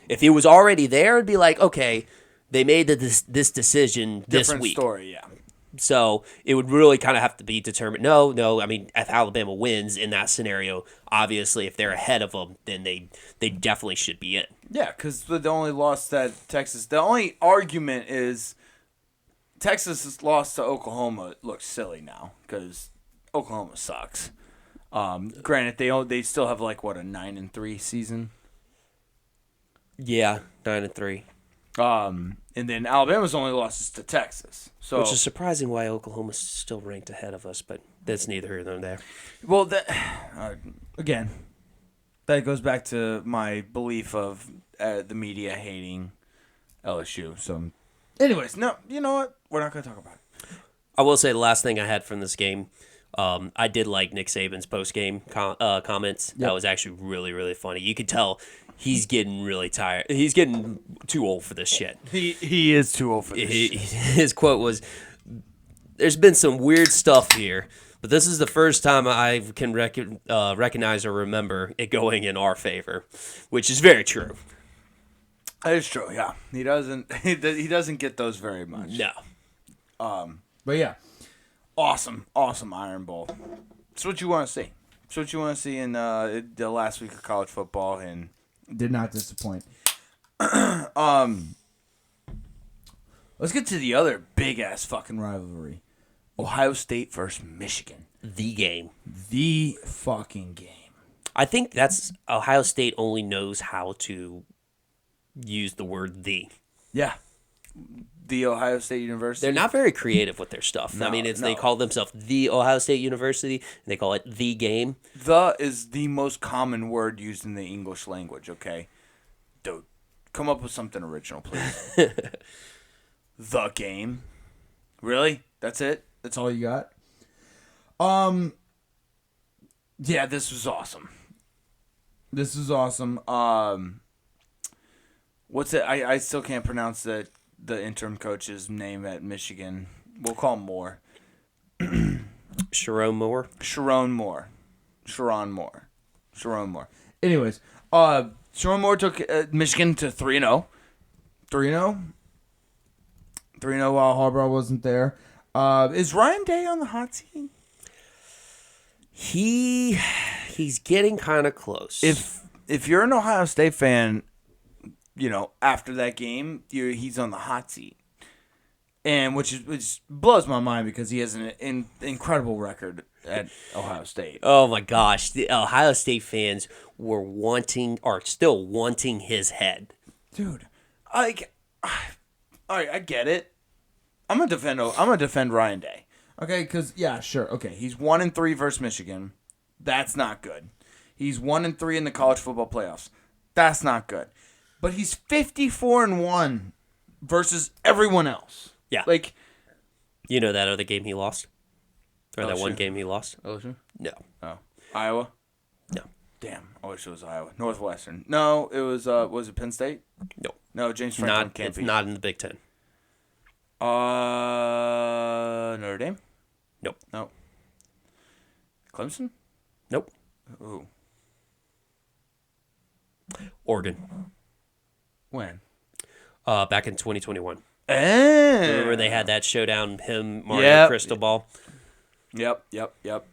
Speaker 2: If it was already there, it'd be like, okay, they made this decision this
Speaker 1: Different
Speaker 2: week.
Speaker 1: Story, yeah.
Speaker 2: So it would really kind of have to be determined. No. I mean, if Alabama wins in that scenario, obviously, if they're ahead of them, then they definitely should be in.
Speaker 1: Yeah, because the only loss that Texas, the only argument is Texas' loss to Oklahoma looks silly now because Oklahoma sucks. Granted, they still have like what, a 9-3 season.
Speaker 2: Yeah, 9-3.
Speaker 1: And then Alabama's only losses to Texas. So,
Speaker 2: which is surprising why Oklahoma's still ranked ahead of us, but that's neither here nor there.
Speaker 1: Well, again, that goes back to my belief of the media hating LSU. So, anyways, no, you know what? We're not going to talk about it.
Speaker 2: I will say the last thing I had from this game, I did like Nick Saban's post-game comments. Yep. That was actually really, really funny. You could tell he's getting really tired. He's getting too old for this shit.
Speaker 1: He is too old for this shit.
Speaker 2: His quote was, "There's been some weird stuff here, but this is the first time I can recognize or remember it going in our favor," which is very true.
Speaker 1: That is true, yeah. He doesn't get those very much.
Speaker 2: No.
Speaker 1: But yeah. Awesome Iron Bowl. It's what you want to see. It's what you want to see in the last week of college football, and did not disappoint. Let's get to the other big ass fucking rivalry: Ohio State versus Michigan.
Speaker 2: The game.
Speaker 1: The fucking game.
Speaker 2: I think that's Ohio State only knows how to use the word "the."
Speaker 1: Yeah. The Ohio State University.
Speaker 2: They're not very creative with their stuff.
Speaker 1: No,
Speaker 2: I mean, they call themselves the Ohio State University, and they call it the game.
Speaker 1: The is the most common word used in the English language, okay? Dude, Come up with something original, please. The game. Really? That's it? That's all you got? Yeah, this was awesome. This is awesome. What's it? I still can't pronounce the interim coach's name at Michigan. We'll call him Moore.
Speaker 2: Sharon Moore.
Speaker 1: Sharon Moore. Anyways, Sharon Moore took Michigan to 3-0. 3-0? 3-0 while Harbaugh wasn't there. Is Ryan Day on the hot seat?
Speaker 2: He's getting kind of close.
Speaker 1: If you're an Ohio State fan, after that game, he's on the hot seat, and which blows my mind because he has an incredible record at Ohio State.
Speaker 2: Oh my gosh, the Ohio State fans are still wanting his head,
Speaker 1: dude. All right, I get it. I'm gonna defend Ryan Day. Okay, because sure. Okay, he's 1-3 versus Michigan. That's not good. He's 1-3 in the college football playoffs. That's not good. But he's 54-1 versus everyone else.
Speaker 2: Yeah.
Speaker 1: Like,
Speaker 2: that other game he lost, or that one
Speaker 1: LSU?
Speaker 2: game he lost.
Speaker 1: LSU?
Speaker 2: No.
Speaker 1: Oh, Iowa.
Speaker 2: No.
Speaker 1: Damn, I wish it was Iowa. Northwestern. No, it was it Penn State?
Speaker 2: No.
Speaker 1: No, James Franklin can't
Speaker 2: It's
Speaker 1: be.
Speaker 2: not in the Big Ten.
Speaker 1: Notre Dame?
Speaker 2: Nope.
Speaker 1: No. Clemson?
Speaker 2: Nope.
Speaker 1: Ooh.
Speaker 2: Oregon.
Speaker 1: When?
Speaker 2: Back in 2021.
Speaker 1: Remember
Speaker 2: They had that showdown, Mario Cristobal.
Speaker 1: Yep.
Speaker 2: That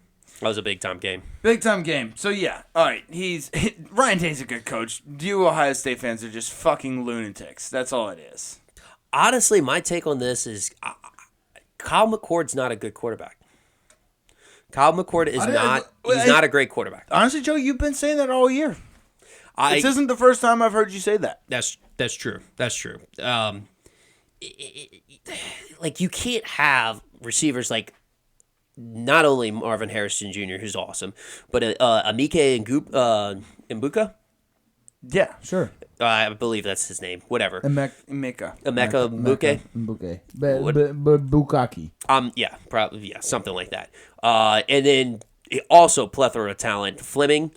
Speaker 2: was a big-time game.
Speaker 1: Big time game. So all right. Ryan Day's a good coach. You Ohio State fans are just fucking lunatics. That's all it is.
Speaker 2: Honestly, my take on this is Kyle McCord's not a good quarterback. Kyle McCord is not a great quarterback.
Speaker 1: Honestly, Joe, you've been saying that all year. This isn't the first time I've heard you say that.
Speaker 2: That's true. Like, you can't have receivers like not only Marvin Harrison Jr., who's awesome, but Amike Mbuka.
Speaker 1: Yeah, sure.
Speaker 2: I believe that's his name. Whatever.
Speaker 1: Emeka
Speaker 2: Mbuke.
Speaker 1: Bukaki.
Speaker 2: Yeah, probably, something like that. And then also plethora of talent. Fleming,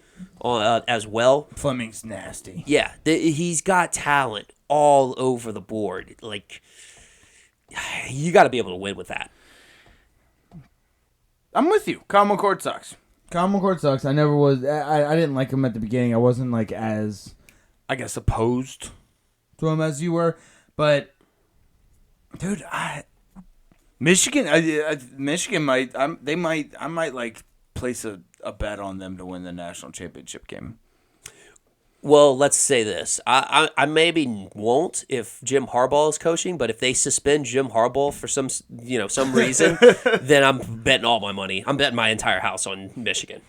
Speaker 2: as well.
Speaker 1: Fleming's nasty.
Speaker 2: Yeah, he's got talent all over the board. Like, you got to be able to win with that.
Speaker 1: I'm with you. Kyle McCord sucks. I never was. I didn't like him at the beginning. I wasn't like as, I guess, opposed to him as you were. But, dude, Michigan might. I might like place a bet on them to win the national championship game.
Speaker 2: Well, let's say this. I maybe won't if Jim Harbaugh is coaching, but if they suspend Jim Harbaugh for some reason, then I'm betting all my money. I'm betting my entire house on Michigan.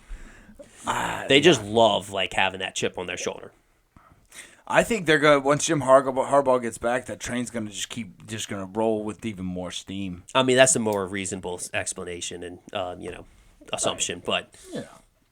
Speaker 2: They just love like having that chip on their shoulder.
Speaker 1: I think they're gonna once Jim Harbaugh gets back, that train's gonna just gonna roll with even more steam.
Speaker 2: I mean, that's a more reasonable explanation and assumption, but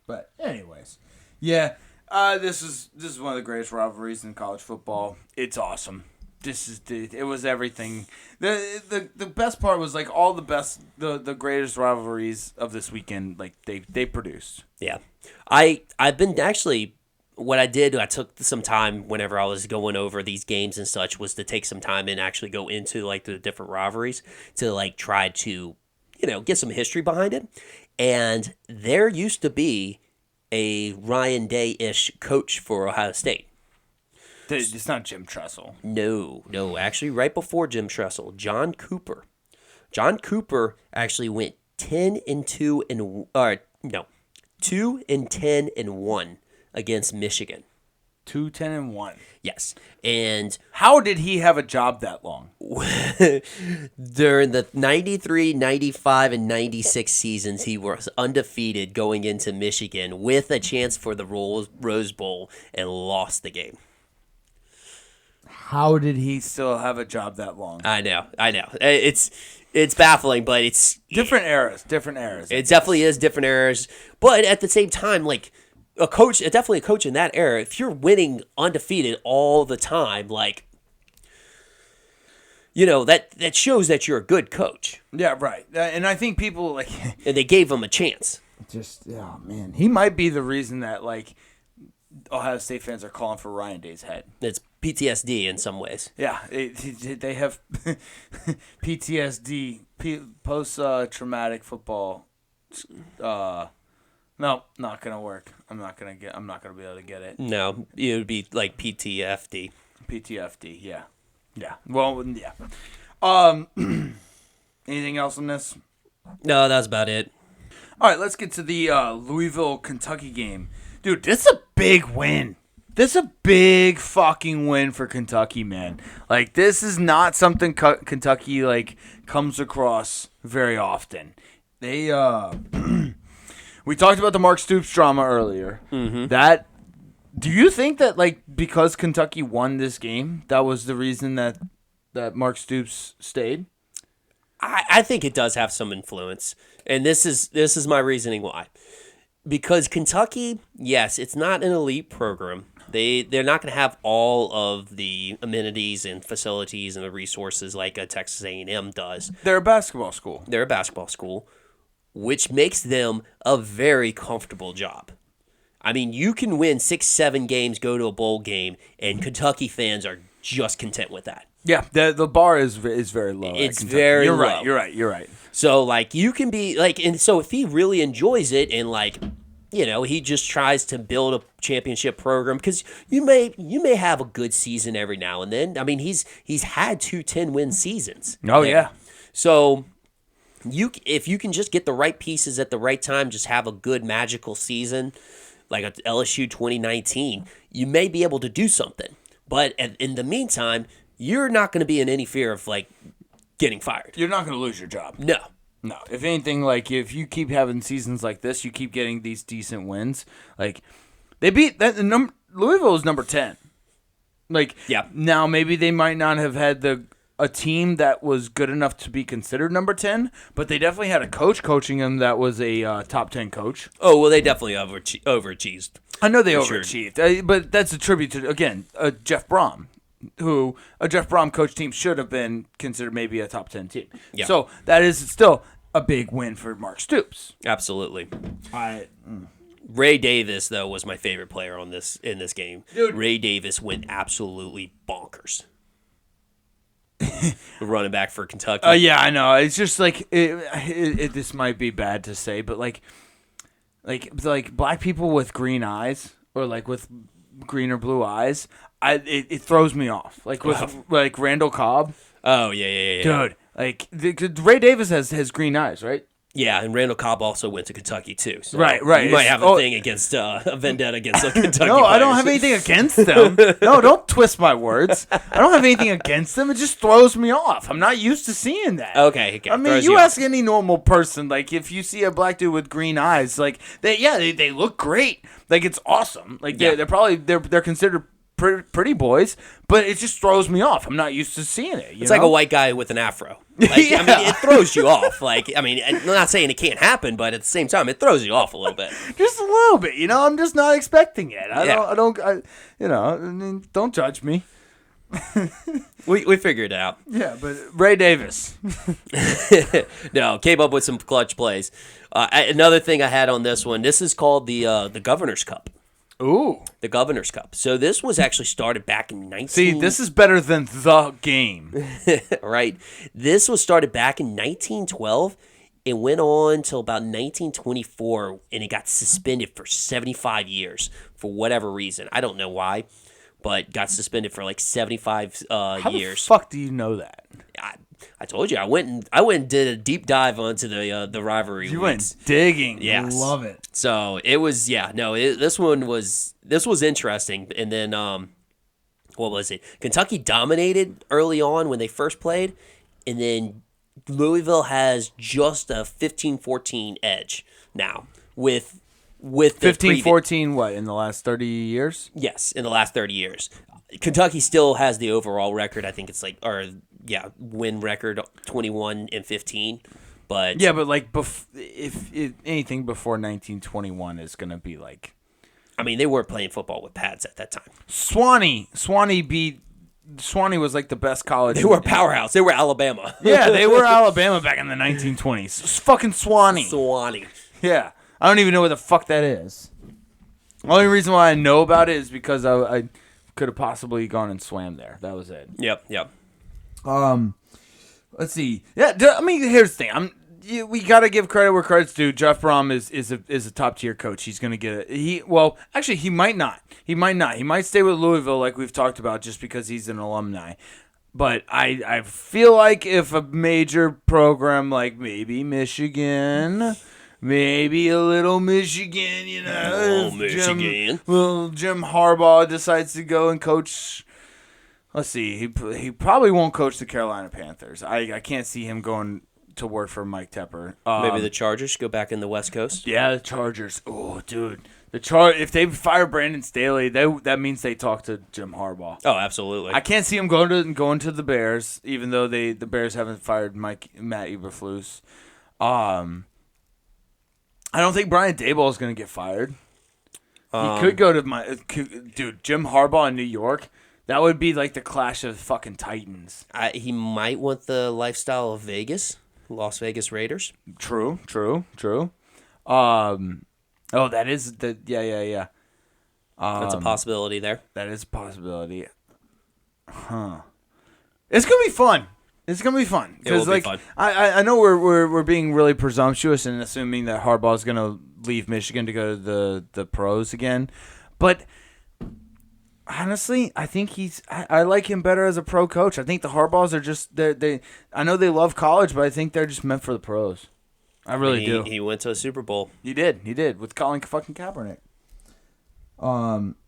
Speaker 1: But anyways, this is one of the greatest rivalries in college football. It's awesome. It was everything. The best part was like all the greatest rivalries of this weekend. Like they produced.
Speaker 2: Yeah, I've been actually. What I did, I took some time whenever I was going over these games and such, was to take some time and actually go into like the different rivalries to like try to, get some history behind it. And there used to be a Ryan Day-ish coach for Ohio State.
Speaker 1: It's not Jim Tressel.
Speaker 2: No. Actually, right before Jim Tressel, John Cooper. John Cooper actually went 2-10 and 1 against Michigan.
Speaker 1: 2-10-1.
Speaker 2: Yes. And
Speaker 1: how did he have a job that long?
Speaker 2: During the 93, 95, and 96 seasons, he was undefeated going into Michigan with a chance for the Rose Bowl and lost the game.
Speaker 1: How did he still have a job that long?
Speaker 2: I know. It's baffling, but it's
Speaker 1: different eras.
Speaker 2: It definitely is different eras. But at the same time, like, definitely a coach in that era, if you're winning undefeated all the time, like, that shows that you're a good coach.
Speaker 1: Yeah, right. And I think people like
Speaker 2: And they gave him a chance.
Speaker 1: oh man, he might be the reason that like Ohio State fans are calling for Ryan Day's head.
Speaker 2: It's PTSD in some ways.
Speaker 1: Yeah, they have PTSD, post-traumatic football. No, not gonna work. I'm not gonna be able to get it.
Speaker 2: No, it would be like PTFD.
Speaker 1: PTFD, yeah. Well, yeah. Anything else on this?
Speaker 2: No, that's about it.
Speaker 1: All right, let's get to the Louisville, Kentucky game. Dude, this is a big win. This is a big fucking win for Kentucky, man. Like, this is not something Kentucky, like, comes across very often. They, we talked about the Mark Stoops drama earlier.
Speaker 2: Mm-hmm.
Speaker 1: Do you think that, like, because Kentucky won this game, that was the reason that Mark Stoops stayed?
Speaker 2: I think it does have some influence, and this is my reasoning why. Because Kentucky, yes, it's not an elite program. They're not going to have all of the amenities and facilities and the resources like a Texas A&M does.
Speaker 1: They're a basketball school.
Speaker 2: They're a basketball school, which makes them a very comfortable job. I mean, you can win 6-7 games, go to a bowl game, and Kentucky fans are just content with that.
Speaker 1: Yeah, the bar is very low.
Speaker 2: It's very
Speaker 1: low.
Speaker 2: You're
Speaker 1: right.
Speaker 2: So, like, you can be, like, and so if he really enjoys it and, like, he just tries to build a championship program, because you may have a good season every now and then. I mean, he's had 2 10-win seasons.
Speaker 1: Oh, yeah.
Speaker 2: So, if you can just get the right pieces at the right time, just have a good magical season, like a LSU 2019, you may be able to do something. But in the meantime, you're not going to be in any fear of, like, getting fired.
Speaker 1: You're not going to lose your job.
Speaker 2: No.
Speaker 1: If anything, like, if you keep having seasons like this, you keep getting these decent wins. Like, they beat that. Louisville is number 10. Like,
Speaker 2: yeah.
Speaker 1: Now maybe they might not have had a team that was good enough to be considered number 10, but they definitely had a coach coaching them that was a top 10 coach.
Speaker 2: Oh, well, they definitely overachieved.
Speaker 1: I know they overachieved, but that's a tribute to, again, Jeff Brom, who a Jeff Brom coach team should have been considered maybe a top 10 team.
Speaker 2: Yeah.
Speaker 1: So that is still a big win for Mark Stoops.
Speaker 2: Absolutely. Ray Davis, though, was my favorite player in this game.
Speaker 1: Dude.
Speaker 2: Ray Davis went absolutely bonkers. Running back for Kentucky.
Speaker 1: Yeah, I know. It's just like this might be bad to say, but like black people with green eyes or like with green or blue eyes, it throws me off. Like with like Randall Cobb.
Speaker 2: Oh yeah.
Speaker 1: Dude, like Ray Davis has green eyes, right?
Speaker 2: Yeah, and Randall Cobb also went to Kentucky too. So
Speaker 1: right.
Speaker 2: You might have a thing against a vendetta against the Kentucky.
Speaker 1: No,
Speaker 2: players.
Speaker 1: I don't have anything against them. No, don't twist my words. I don't have anything against them. It just throws me off. I'm not used to seeing that.
Speaker 2: Okay.
Speaker 1: I mean, you ask any normal person, like if you see a black dude with green eyes, like they look great. Like it's awesome. Like they're probably considered pretty boys, but it just throws me off. I'm not used to seeing it.
Speaker 2: It's like a white guy with an afro. Like, yeah. I mean, it throws you off. Like, I mean, I'm not saying it can't happen, but at the same time, it throws you off a little bit.
Speaker 1: Just a little bit, I'm just not expecting it. I mean, don't judge me.
Speaker 2: We figured it out.
Speaker 1: Yeah, but Ray Davis.
Speaker 2: No, came up with some clutch plays. Another thing I had on this one, this is called the Governor's Cup.
Speaker 1: Ooh.
Speaker 2: The Governor's Cup. So this was actually started back in 19...
Speaker 1: See, this is better than the game.
Speaker 2: Right. This was started back in 1912 and went on until about 1924, and it got suspended for 75 years for whatever reason. I don't know why, but got suspended for like 75 years.
Speaker 1: How the fuck do you know that?
Speaker 2: I told you I went and did a deep dive onto the rivalry.
Speaker 1: You went digging.
Speaker 2: Yes.
Speaker 1: Love it.
Speaker 2: So it was this was interesting. And then what was it? Kentucky dominated early on when they first played, and then Louisville has just a 15-14 edge now with the
Speaker 1: 15-14 what in the last 30 years?
Speaker 2: Yes, in the last 30 years. Kentucky still has the overall record. I think it's win record 21-15. But
Speaker 1: yeah, but like if anything before 1921 is gonna be like,
Speaker 2: I mean, they weren't playing football with pads at that time.
Speaker 1: Swanee was like the best college.
Speaker 2: They were a powerhouse. They were Alabama.
Speaker 1: Yeah, they were Alabama back in the 1920s. It's fucking Swanee. Yeah. I don't even know what the fuck that is. The only reason why I know about it is because I could have possibly gone and swam there. That was it.
Speaker 2: Yep.
Speaker 1: Let's see. Yeah, I mean, here's the thing. We got to give credit where credit's due. Jeff Brom is a top tier coach. He's going to get it. He might not. He might stay with Louisville like we've talked about just because he's an alumni. But I feel like if a major program like maybe Michigan, maybe a little Michigan, Jim Harbaugh decides to go and coach. Let's see. He probably won't coach the Carolina Panthers. I can't see him going to work for Mike Tepper.
Speaker 2: Maybe the Chargers go back in the West Coast.
Speaker 1: Yeah, the Chargers. Oh, dude, if they fire Brandon Staley, that means they talk to Jim Harbaugh.
Speaker 2: Oh, absolutely.
Speaker 1: I can't see him going to the Bears, even though the Bears haven't fired Matt Eberflus. I don't think Brian Daboll is going to get fired. He could go to Jim Harbaugh in New York. That would be like the clash of fucking titans.
Speaker 2: He might want the lifestyle of Vegas, Las Vegas Raiders.
Speaker 1: True. That is the yeah.
Speaker 2: That's a possibility there.
Speaker 1: That is a possibility. Huh. It's gonna be fun. It will be fun. I know we're being really presumptuous and assuming that Harbaugh's gonna leave Michigan to go to the pros again, but honestly, I think I like him better as a pro coach. I think the Harbaughs are just they. I know they love college, but I think they're just meant for the pros. I really do.
Speaker 2: He went to a Super Bowl.
Speaker 1: He did with Colin fucking Kaepernick.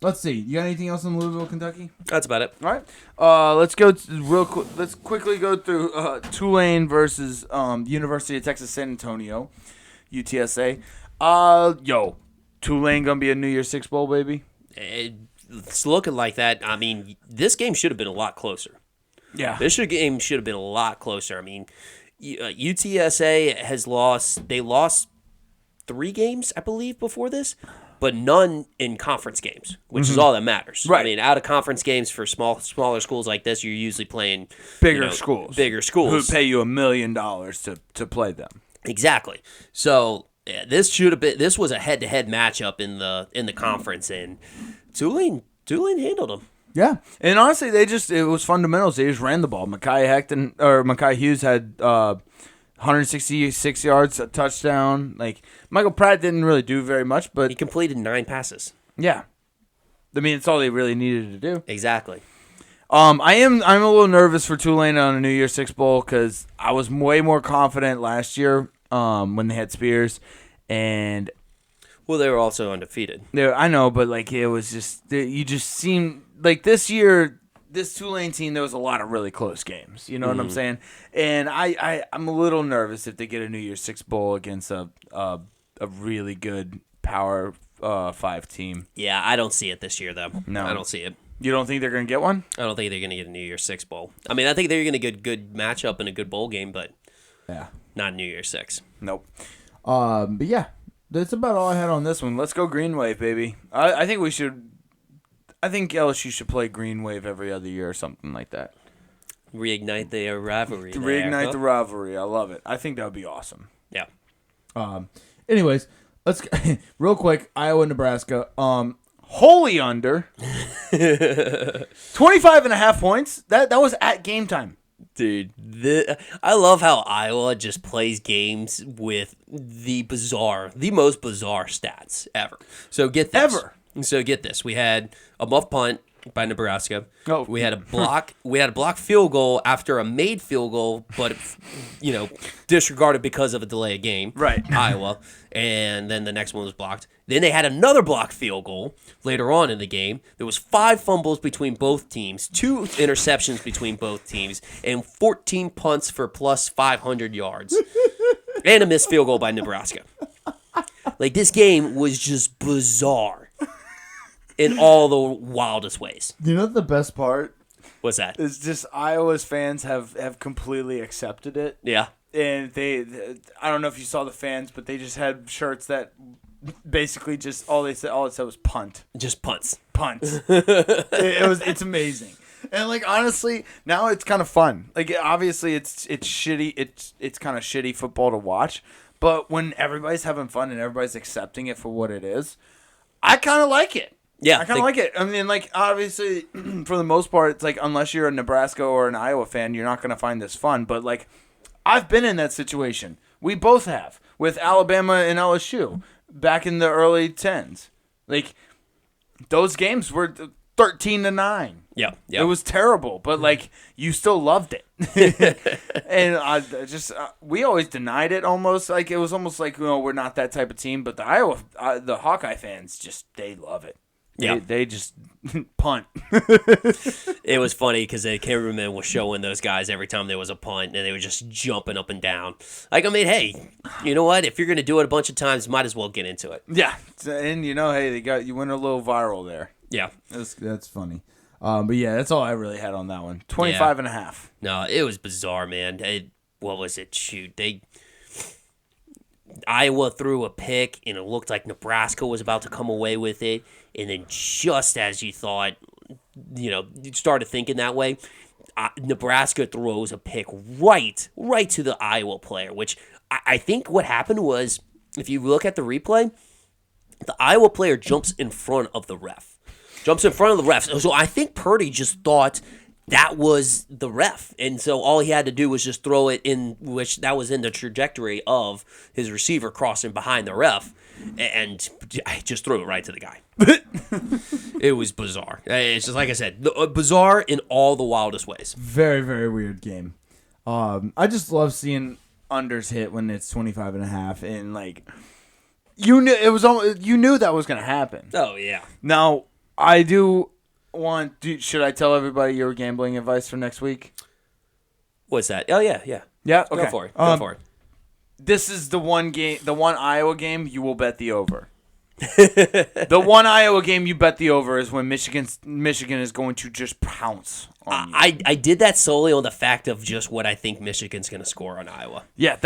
Speaker 1: Let's see. You got anything else in Louisville, Kentucky?
Speaker 2: That's about it.
Speaker 1: All right. Let's go real quick. Let's quickly go through Tulane versus University of Texas San Antonio, UTSA. Tulane gonna be a New Year's Six bowl, baby.
Speaker 2: It's looking like that. I mean, this game should have been a lot closer.
Speaker 1: Yeah.
Speaker 2: This game should have been a lot closer. I mean, UTSA has lost. They lost 3 games, I believe, before this, but none in conference games, which is all that matters.
Speaker 1: Right.
Speaker 2: I mean, out of conference games for smaller schools like this, you're usually playing
Speaker 1: bigger schools who pay you $1 million to play them.
Speaker 2: Exactly. So yeah, this was a head-to-head matchup in the conference, and Tulane handled them.
Speaker 1: Yeah, and honestly, it was fundamentals. They just ran the ball. Mekhi Hughes had 166 yards, a touchdown. Like Michael Pratt didn't really do very much, but
Speaker 2: he completed 9 passes.
Speaker 1: Yeah, I mean it's all they really needed to do.
Speaker 2: Exactly.
Speaker 1: I'm a little nervous for Tulane on a New Year's Six bowl because I was way more confident last year when they had Spears, and
Speaker 2: well, they were also undefeated.
Speaker 1: I know, but like it was just you just seemed. Like this year, this Tulane team, there was a lot of really close games. You know what I'm saying? And I'm a little nervous if they get a New Year's Six bowl against a really good Power 5 team.
Speaker 2: Yeah, I don't see it this year, though.
Speaker 1: No.
Speaker 2: I don't see it.
Speaker 1: You don't think they're going to get one?
Speaker 2: I don't think they're going to get a New Year's Six bowl. I mean, I think they're going to get a good matchup and a good bowl game, but not New Year's Six.
Speaker 1: Nope. But yeah, that's about all I had on this one. Let's go Green Wave, baby. I think we should... I think LSU should play Green Wave every other year or something like that.
Speaker 2: Reignite the rivalry.
Speaker 1: Reignite the rivalry. I love it. I think that would be awesome.
Speaker 2: Yeah.
Speaker 1: Anyways, let's real quick. Iowa, Nebraska. Wholly under 25.5 points. That was at game time.
Speaker 2: Dude, I love how Iowa just plays games with the most bizarre stats ever. So get this. So get this. We had a muff punt by Nebraska.
Speaker 1: Oh.
Speaker 2: We had a block. We had a block field goal after a made field goal, but disregarded because of a delay of game.
Speaker 1: Right.
Speaker 2: Iowa, and then the next one was blocked. Then they had another block field goal later on in the game. There was 5 fumbles between both teams, 2 interceptions between both teams, and 14 punts for plus 500 yards, and a missed field goal by Nebraska. Like this game was just bizarre. In all the wildest ways.
Speaker 1: You know the best part?
Speaker 2: What's that?
Speaker 1: It's just Iowa's fans have completely accepted it.
Speaker 2: Yeah.
Speaker 1: And I don't know if you saw the fans, but they just had shirts that basically just all it said was punt.
Speaker 2: Just punts.
Speaker 1: It's amazing. And like honestly, now it's kind of fun. Like obviously it's shitty. It's kind of shitty football to watch, but when everybody's having fun and everybody's accepting it for what it is, I kind of like it.
Speaker 2: Yeah,
Speaker 1: I kind of like it. I mean, like obviously for the most part, it's like unless you're a Nebraska or an Iowa fan, you're not going to find this fun, but like I've been in that situation. We both have with Alabama and LSU back in the early 10s. Like those games were 13-9.
Speaker 2: Yeah.
Speaker 1: It was terrible, but like you still loved it. And we always denied it almost. Like it was almost like, we're not that type of team, but the Hawkeye fans they love it. They just punt.
Speaker 2: It was funny because the cameraman was showing those guys every time there was a punt, and they were just jumping up and down. Like, I mean, hey, you know what? If you're going to do it a bunch of times, might as well get into it.
Speaker 1: Yeah. And, hey, you went a little viral there.
Speaker 2: Yeah.
Speaker 1: That's funny. But, yeah, that's all I really had on that one. 25.5.
Speaker 2: No, it was bizarre, man. What was it? Shoot. Iowa threw a pick, and it looked like Nebraska was about to come away with it. And then just as you thought, you started thinking that way, Nebraska throws a pick right to the Iowa player, which I think what happened was, if you look at the replay, the Iowa player jumps in front of the ref. So I think Purdy just thought that was the ref. And so all he had to do was just throw it in, which that was in the trajectory of his receiver crossing behind the ref. And I just threw it right to the guy. It was bizarre. It's just like I said, bizarre in all the wildest ways.
Speaker 1: Very, very weird game. I just love seeing unders hit when it's 25.5, and like you knew that was gonna happen.
Speaker 2: Oh yeah.
Speaker 1: Now I do want. Should I tell everybody your gambling advice for next week?
Speaker 2: What's that? Oh yeah.
Speaker 1: Yeah. Okay.
Speaker 2: Go for it. Go for it.
Speaker 1: This is the one Iowa game you will bet the over. The one Iowa game you bet the over is when Michigan is going to just pounce on you.
Speaker 2: I did that solely on the fact of just what I think Michigan's going to score on Iowa.
Speaker 1: Yeah,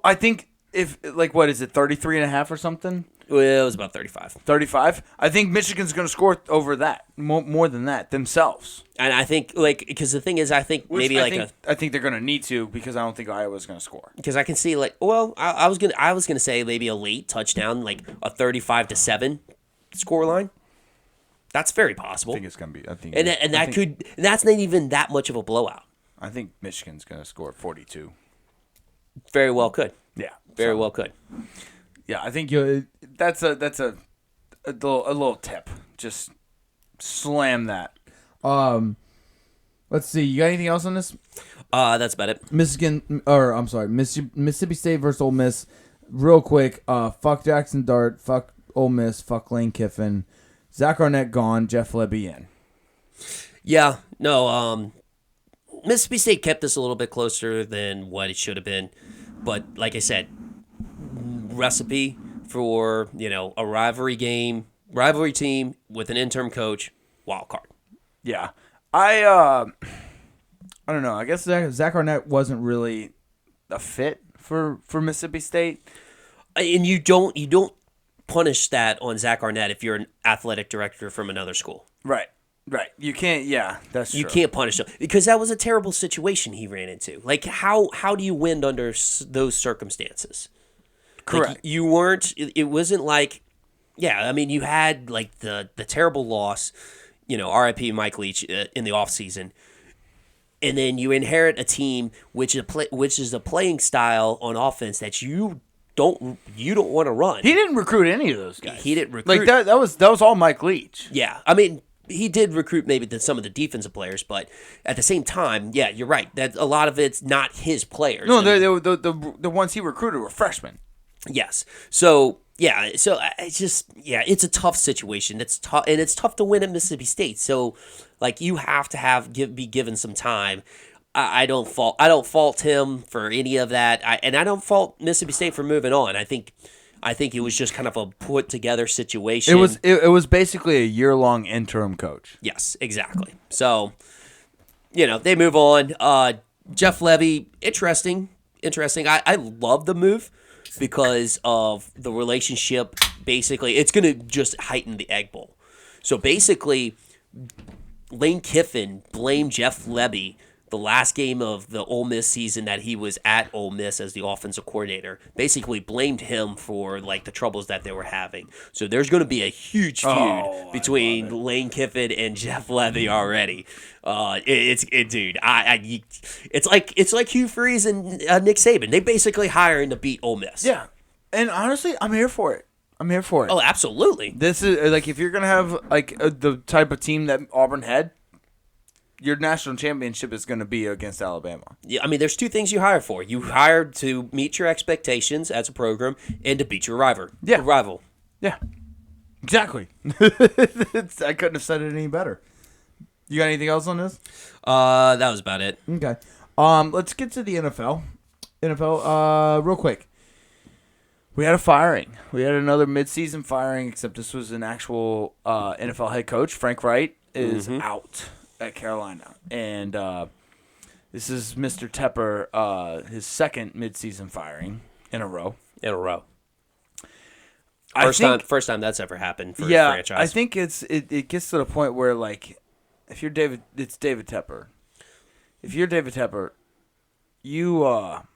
Speaker 1: I think if what is it, 33.5 or something?
Speaker 2: Well, it was about 35.
Speaker 1: 35? I think Michigan's going to score over that, more than that themselves.
Speaker 2: And I think, because the thing is, I think
Speaker 1: I think they're going to need to, because I don't think Iowa's going to score.
Speaker 2: Because I can see, I was gonna say maybe a late touchdown, like a 35-7 scoreline. That's very possible.
Speaker 1: I think it's going to be.
Speaker 2: And that's not even that much of a blowout.
Speaker 1: I think Michigan's going to score 42.
Speaker 2: Very well could.
Speaker 1: Yeah.
Speaker 2: Very well could.
Speaker 1: Yeah, I think that's a little tip. Just slam that. Let's see. You got anything else on this?
Speaker 2: That's about it.
Speaker 1: Mississippi State versus Ole Miss. Real quick. Fuck Jackson Dart. Fuck Ole Miss. Fuck Lane Kiffin. Zach Arnett gone. Jeff Lebby in.
Speaker 2: Yeah. No. Mississippi State kept this a little bit closer than what it should have been, but like I said, recipe for a rivalry team with an interim coach, wild card.
Speaker 1: Yeah, I don't know. I guess Zach Arnett wasn't really a fit for Mississippi State,
Speaker 2: and you don't punish that on Zach Arnett if you're an athletic director from another school.
Speaker 1: Right. You can't. Yeah, that's true.
Speaker 2: You can't punish him because that was a terrible situation he ran into. Like how do you win under those circumstances?
Speaker 1: Correct.
Speaker 2: Like, you weren't. It wasn't like. Yeah, I mean, you had like the terrible loss. R.I.P. Mike Leach in the offseason. And then you inherit a team which is a playing style on offense that you don't want to run.
Speaker 1: He didn't recruit any of those guys.
Speaker 2: He didn't recruit.
Speaker 1: Like that was all Mike Leach.
Speaker 2: Yeah, I mean, he did recruit maybe some of the defensive players, but at the same time, yeah, you're right. That a lot of it's not his players.
Speaker 1: No, the ones he recruited were freshmen.
Speaker 2: Yes. So yeah, it's a tough situation. It's tough, and it's tough to win at Mississippi State. So like you have to be given some time. I don't fault him for any of that. I don't fault Mississippi State for moving on. I think it was just kind of a put together situation.
Speaker 1: It was basically a year-long interim coach.
Speaker 2: Yes, exactly. So, they move on. Jeff Lebby, interesting. I love the move. because of the relationship. Basically, it's going to just heighten the Egg Bowl. So basically, Lane Kiffin blamed Jeff Lebby the last game of the Ole Miss season that he was at Ole Miss as the offensive coordinator. Basically blamed him for like the troubles that they were having. So there's going to be a huge feud between Lane Kiffin and Jeff Lebby already. Dude, it's like Hugh Freeze and Nick Saban. They basically hiring to beat Ole Miss.
Speaker 1: Yeah, and honestly, I'm here for it.
Speaker 2: Oh, absolutely.
Speaker 1: This is like if you're gonna have like the type of team that Auburn had, your national championship is gonna be against Alabama.
Speaker 2: Yeah, I mean, there's two things you hire for. You hire to meet your expectations as a program and to beat your rival.
Speaker 1: Yeah.
Speaker 2: Rival.
Speaker 1: Yeah, exactly. I couldn't have said it any better. You got anything else on this?
Speaker 2: That was about it.
Speaker 1: Okay. Let's get to the NFL. Real quick. We had a firing. We had another midseason firing, except this was an actual NFL head coach. Frank Wright is out at Carolina. And this is Mr. Tepper, his second midseason firing in a row.
Speaker 2: First time that's ever happened for a franchise.
Speaker 1: I think it gets to the point where, like, if you're it's David Tepper. If you're David Tepper, you got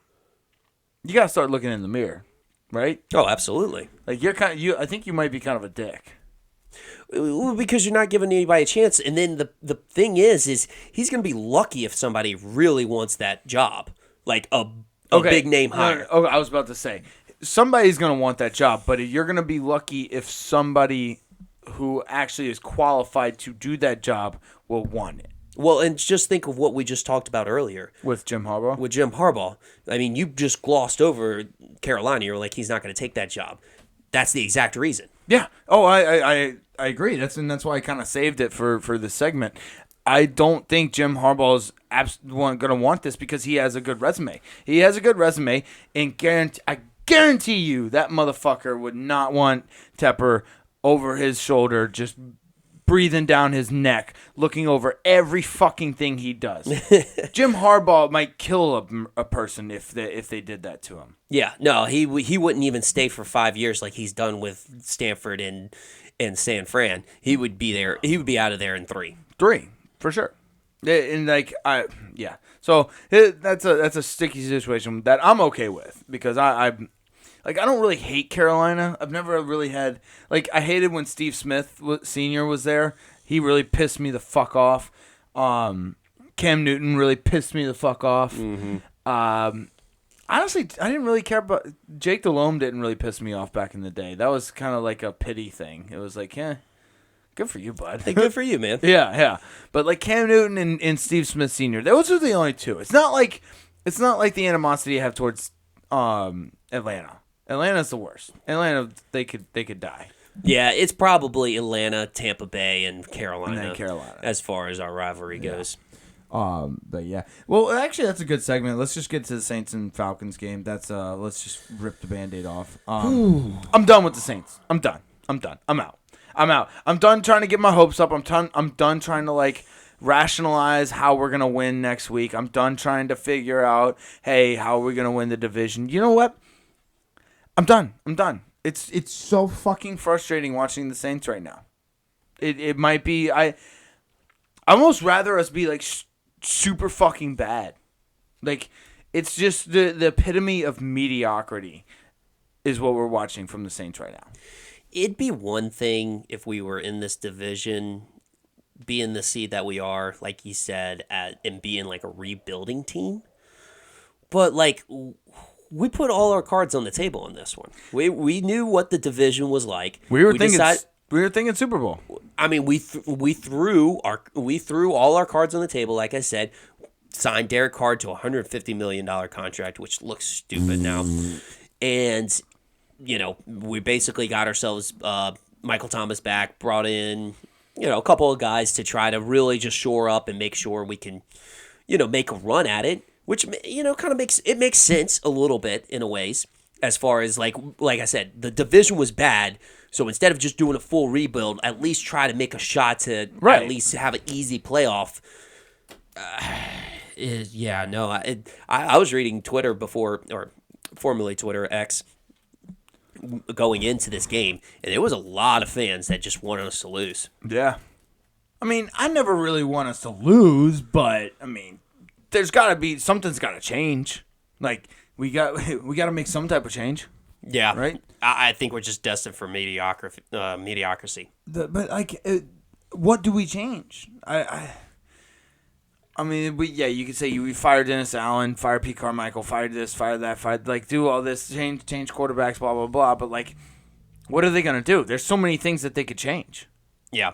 Speaker 1: to start looking in the mirror. Right?
Speaker 2: Oh, absolutely.
Speaker 1: Like I think you might be kind of a dick.
Speaker 2: Because you're not giving anybody a chance. And then the thing is he's going to be lucky if somebody really wants that job. Like a big name hire.
Speaker 1: Okay, I was about to say, somebody's going to want that job, but you're going to be lucky if somebody who actually is qualified to do that job will want it.
Speaker 2: Well, and just think of what we just talked about earlier.
Speaker 1: With Jim Harbaugh?
Speaker 2: I mean, you just glossed over Carolina. You're like, he's not going to take that job. That's the exact reason.
Speaker 1: Yeah. Oh, I agree. That's why I kind of saved it for this segment. I don't think Jim Harbaugh is going to want this because he has a good resume. He has a good resume, and I guarantee you that motherfucker would not want Tepper over his shoulder just breathing down his neck, looking over every fucking thing he does. Jim Harbaugh might kill a person if they did that to him.
Speaker 2: Yeah, no, he wouldn't even stay for 5 years like he's done with Stanford and San Fran. He would be there. He would be out of there in 3.
Speaker 1: 3 for sure. And yeah. So that's a sticky situation that I'm okay with because I don't really hate Carolina. I've never really had I hated when Steve Smith Sr. was there. He really pissed me the fuck off. Cam Newton really pissed me the fuck off. Mm-hmm. Honestly, I didn't really care about Jake Delhomme. Didn't really piss me off back in the day. That was kind of like a pity thing. It was like, good for you, bud.
Speaker 2: Hey, good for you, man.
Speaker 1: Yeah. But Cam Newton and Steve Smith Sr. Those are the only two. It's not like the animosity I have towards Atlanta. Atlanta's the worst. Atlanta, they could die.
Speaker 2: Yeah, it's probably Atlanta, Tampa Bay, and Carolina.
Speaker 1: And then Carolina.
Speaker 2: As far as our rivalry goes.
Speaker 1: But yeah. Well, actually, that's a good segment. Let's just get to the Saints and Falcons game. Let's just rip the Band-Aid off. I'm done with the Saints. I'm done. I'm out. I'm done trying to get my hopes up. I'm done trying to rationalize how we're gonna win next week. I'm done trying to figure out, hey, how are we gonna win the division? You know what? I'm done. It's so fucking frustrating watching the Saints right now. It might be I almost rather us be super fucking bad. It's just the epitome of mediocrity is what we're watching from the Saints right now.
Speaker 2: It'd be one thing if we were in this division, being the seed that we are, like you said, and being a rebuilding team. But we put all our cards on the table on this one. We knew what the division was like.
Speaker 1: We were thinking Super Bowl.
Speaker 2: I mean, we threw all our cards on the table. Like I said, signed Derek Carr to a $150 million contract, which looks stupid now, and we basically got ourselves Michael Thomas back, brought in a couple of guys to try to really just shore up and make sure we can make a run at it. Which, kind of makes sense a little bit in a ways, as far as, like I said, the division was bad. So instead of just doing a full rebuild, at least try to make a shot to at least have an easy playoff. I was reading Twitter before, or formerly Twitter, X, going into this game, and there was a lot of fans that just wanted us to lose.
Speaker 1: Yeah. I mean, I never really want us to lose, but I mean, there's got to be something's got to change. Like we got to make some type of change.
Speaker 2: Yeah,
Speaker 1: right.
Speaker 2: I think we're just destined for mediocrity.
Speaker 1: But like, what do we change? I mean, you could say we fired Dennis Allen, fired Pete Carmichael, fired this, fired that, like do all this, change quarterbacks, blah blah blah. But like, what are they gonna do? There's so many things that they could change.
Speaker 2: Yeah.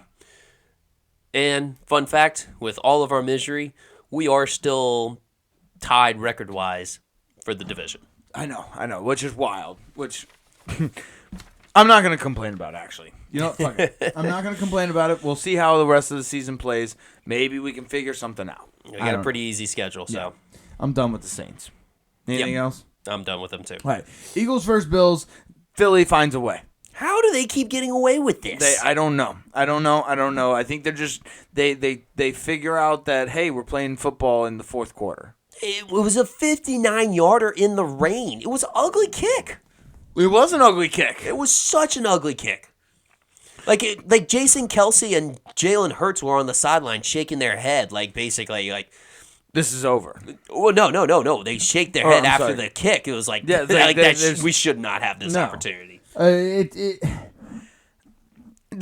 Speaker 2: And fun fact, with all of our misery, we are still tied record-wise for the division.
Speaker 1: I know, which is wild. Which I'm not going to complain about, actually. You know, fuck it. I'm not going to complain about it. We'll see how the rest of the season plays. Maybe we can figure something out.
Speaker 2: We got a pretty easy schedule, so.
Speaker 1: Yeah. I'm done with the Saints. Anything else?
Speaker 2: I'm done with them, too.
Speaker 1: All right. Eagles versus Bills. Philly finds a way.
Speaker 2: How do they keep getting away with this?
Speaker 1: I don't know. I think they're just they figure out that, hey, we're playing football in the fourth quarter.
Speaker 2: It was a 59-yarder in the rain. It was an ugly kick.
Speaker 1: It was an ugly kick.
Speaker 2: It was such an ugly kick. Like Jason Kelsey and Jalen Hurts were on the sideline shaking their head, like basically like
Speaker 1: this is over.
Speaker 2: Well, no. They shake their head after the kick. It was like, we should not have this opportunity.
Speaker 1: The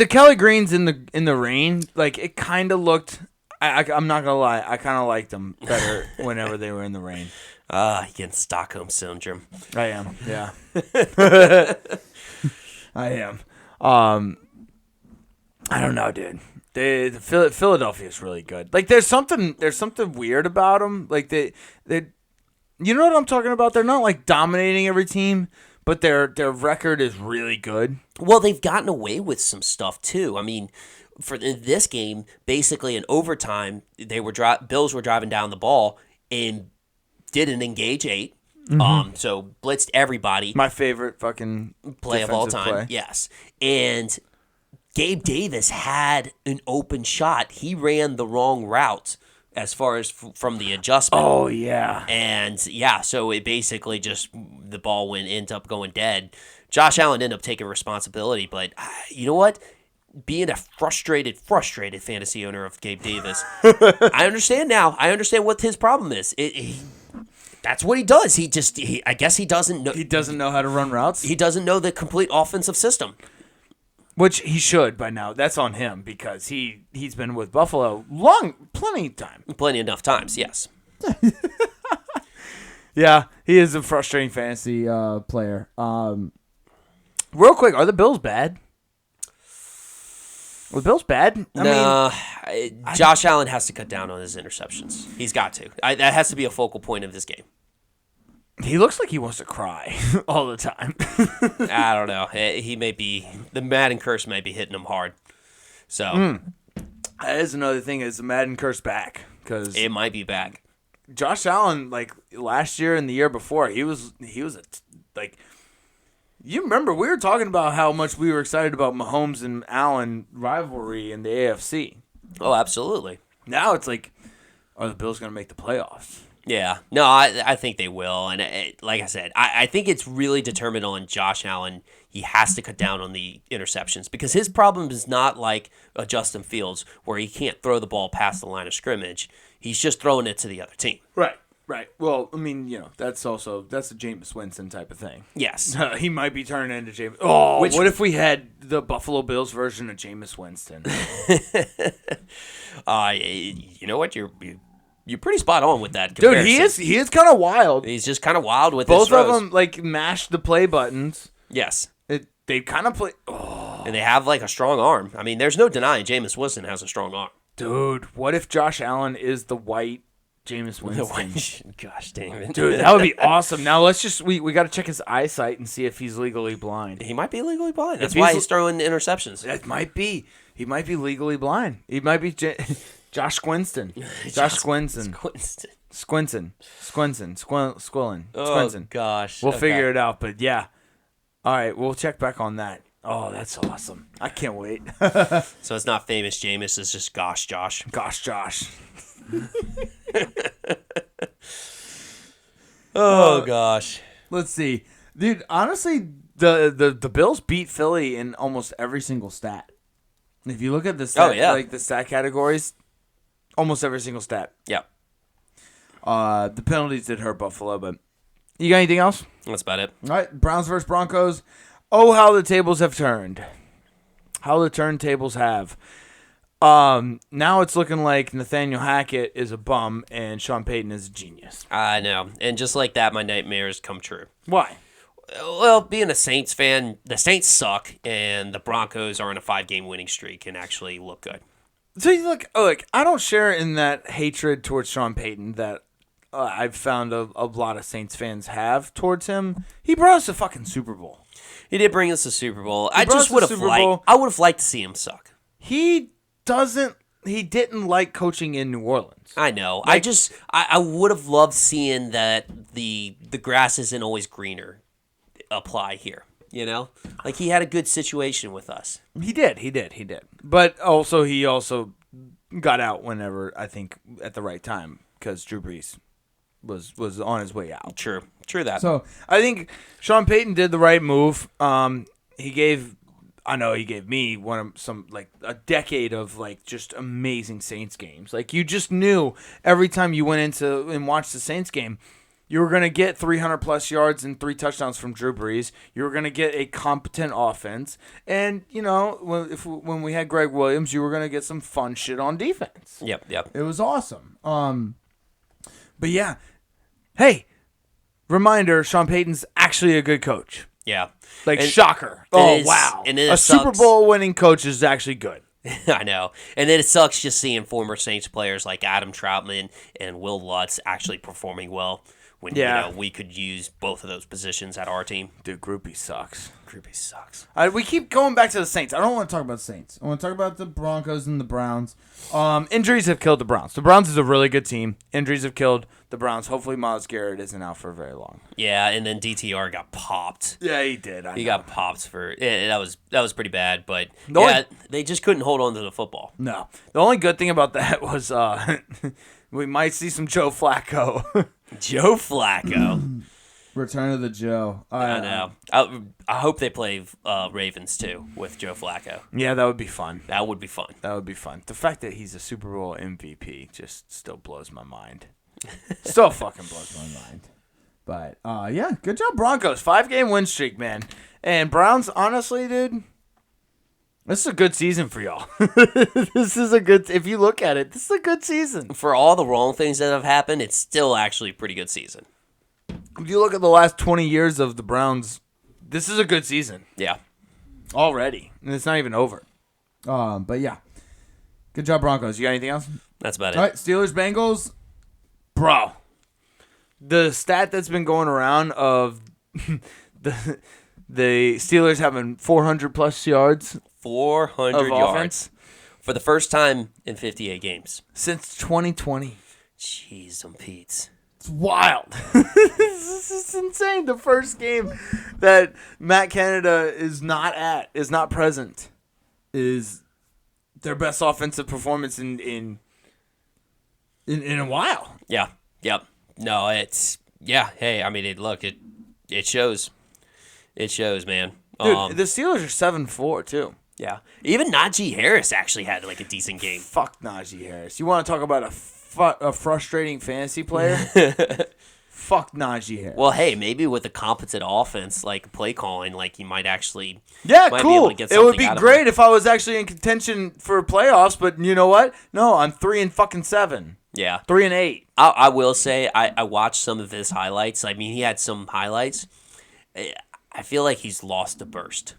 Speaker 1: Kelly Greens in the rain, like it kind of looked. I'm not gonna lie, I kind of liked them better whenever they were in the rain.
Speaker 2: Getting Stockholm syndrome.
Speaker 1: I am, yeah. I am. I don't know, dude. Philadelphia is really good. Like, there's something weird about them. Like they, you know what I'm talking about? They're not like dominating every team, but their record is really good.
Speaker 2: Well, they've gotten away with some stuff too. I mean, for this game, basically in overtime, Bills were driving down the ball and didn't engage 8. Mm-hmm. So blitzed everybody.
Speaker 1: My favorite fucking
Speaker 2: play of all time.
Speaker 1: Play.
Speaker 2: Yes, and Gabe Davis had an open shot. He ran the wrong route as far as from the adjustment.
Speaker 1: Oh, yeah.
Speaker 2: And, yeah, so it basically just the ball ended up going dead. Josh Allen ended up taking responsibility, but you know what? Being a frustrated fantasy owner of Gabe Davis, I understand now. I understand what his problem is. That's what he does. I guess he doesn't know.
Speaker 1: He doesn't know how to run routes?
Speaker 2: He doesn't know the complete offensive system.
Speaker 1: Which he should by now. That's on him because he's been with Buffalo plenty of time.
Speaker 2: Plenty enough times, yes.
Speaker 1: Yeah, he is a frustrating fantasy player. Real quick, are the Bills bad? Were the Bills bad?
Speaker 2: Josh Allen has to cut down on his interceptions. He's got to. That has to be a focal point of this game.
Speaker 1: He looks like he wants to cry all the time.
Speaker 2: I don't know. He may be the Madden curse may be hitting him hard. So
Speaker 1: that is another thing. Is the Madden curse back? Because
Speaker 2: it might be back.
Speaker 1: Josh Allen, like last year and the year before, he was like. You remember we were talking about how much we were excited about Mahomes and Allen rivalry in the AFC.
Speaker 2: Oh, absolutely.
Speaker 1: Now it's like, are the Bills going to make the playoffs?
Speaker 2: Yeah. No, I think they will. And like I said, I think it's really determined on Josh Allen. He has to cut down on the interceptions because his problem is not like a Justin Fields where he can't throw the ball past the line of scrimmage. He's just throwing it to the other team.
Speaker 1: Right. Well, I mean, that's a Jameis Winston type of thing.
Speaker 2: Yes.
Speaker 1: He might be turning into Jameis. Oh, what if we had the Buffalo Bills version of Jameis Winston?
Speaker 2: You know what? You're pretty spot on with that
Speaker 1: comparison. Dude, he is kind of wild.
Speaker 2: He's just kind of wild with
Speaker 1: both
Speaker 2: his throws.
Speaker 1: of them, like, mash the play buttons.
Speaker 2: Yes.
Speaker 1: They kind of play. Oh.
Speaker 2: And they have, like, a strong arm. I mean, there's no denying Jameis Winston has a strong arm.
Speaker 1: Dude, what if Josh Allen is the white Jameis Winston?
Speaker 2: Gosh dang it.
Speaker 1: Dude, that would be awesome. Now, let's just, we got to check his eyesight and see if he's legally blind.
Speaker 2: He might be legally blind. That's why he's throwing interceptions.
Speaker 1: That might be. He might be legally blind. He might be Josh Squinston. Squinson.
Speaker 2: Oh, gosh.
Speaker 1: We'll figure it out, but yeah. All right, we'll check back on that. Oh, that's awesome. I can't wait.
Speaker 2: So it's not famous Jameis, it's just Gosh Josh.
Speaker 1: Gosh Josh.
Speaker 2: Oh, gosh.
Speaker 1: Let's see. Dude, honestly, The Bills beat Philly in almost every single stat. If you look at the stat, like the stat categories, almost every single stat.
Speaker 2: Yep.
Speaker 1: The penalties did hurt Buffalo, but you got anything else?
Speaker 2: That's about it.
Speaker 1: All right, Browns versus Broncos. Oh, how the tables have turned. How the turntables have. Now it's looking like Nathaniel Hackett is a bum and Sean Payton is a genius.
Speaker 2: I know. And just like that, my nightmares come true.
Speaker 1: Why?
Speaker 2: Well, being a Saints fan, the Saints suck, and the Broncos are on a 5-game winning streak and actually look good.
Speaker 1: So you look, I don't share in that hatred towards Sean Payton that I've found a lot of Saints fans have towards him. He brought us a fucking Super Bowl.
Speaker 2: He did bring us a Super Bowl. I would have liked to see him suck.
Speaker 1: He didn't like coaching in New Orleans.
Speaker 2: I know. I would have loved seeing that the grass isn't always greener apply here. You know? Like, he had a good situation with us.
Speaker 1: He did. But also, he also got out whenever, I think, at the right time, because Drew Brees was on his way out.
Speaker 2: True that.
Speaker 1: So, I think Sean Payton did the right move. He gave me a decade of like just amazing Saints games. Like, you just knew every time you went into and watched the Saints game, you were going to get 300 plus yards and 3 touchdowns from Drew Brees. You were going to get a competent offense. And, you know, when we had Greg Williams, you were going to get some fun shit on defense.
Speaker 2: Yep.
Speaker 1: It was awesome. But yeah. Hey, reminder, Sean Payton's actually a good coach.
Speaker 2: Yeah.
Speaker 1: Shocker. Wow. And a Super Bowl winning coach is actually good.
Speaker 2: I know. And then it sucks just seeing former Saints players like Adam Troutman and Will Lutz actually performing well when we could use both of those positions at our team.
Speaker 1: Dude, Groupie sucks.
Speaker 2: We
Speaker 1: keep going back to the Saints. I don't want to talk about the Saints. I want to talk about the Broncos and the Browns. Injuries have killed the Browns. The Browns is a really good team. Injuries have killed the Browns. Hopefully Myles Garrett isn't out for very long.
Speaker 2: Yeah, and then DTR got popped.
Speaker 1: Yeah, he did.
Speaker 2: He got popped that was pretty bad, but they just couldn't hold on to the football.
Speaker 1: No. The only good thing about that was we might see some Joe Flacco.
Speaker 2: Joe Flacco.
Speaker 1: Return of the Joe.
Speaker 2: I know. I hope they play Ravens, too, with Joe Flacco.
Speaker 1: Yeah, that would be fun.
Speaker 2: The
Speaker 1: fact that he's a Super Bowl MVP just still blows my mind. Still fucking blows my mind. But, yeah, good job, Broncos. 5-game win streak, man. And Browns, honestly, dude, this is a good season for y'all. If you look at it, this is a good season.
Speaker 2: For all the wrong things that have happened, it's still actually a pretty good season.
Speaker 1: If you look at the last 20 years of the Browns, this is a good season.
Speaker 2: Yeah.
Speaker 1: Already. And it's not even over. But yeah. Good job, Broncos. You got anything else?
Speaker 2: That's about it.
Speaker 1: All right, Steelers, Bengals. Bro. The stat that's been going around of the Steelers having 400 plus yards.
Speaker 2: 400 yards. Offense. For the first time in 58 games.
Speaker 1: Since 2020.
Speaker 2: Jeez, Pete's.
Speaker 1: It's wild. This is insane. The first game that Matt Canada is not present, is their best offensive performance in a while.
Speaker 2: Yeah. Yep. No, it's Hey, I mean, it shows. It shows, man.
Speaker 1: Dude, the Steelers are 7-4 too.
Speaker 2: Yeah. Even Najee Harris actually had like a decent game.
Speaker 1: Fuck Najee Harris. You want to talk about a frustrating fantasy player? Fuck Najee Harris.
Speaker 2: Well, hey, maybe with a competent offense, like play calling, like he might actually
Speaker 1: cool. Be able to get it would be great if I was actually in contention for playoffs, but you know what? No, I'm 3-7.
Speaker 2: Yeah.
Speaker 1: 3-8.
Speaker 2: I will say I watched some of his highlights. I mean, he had some highlights. I feel like he's lost the burst.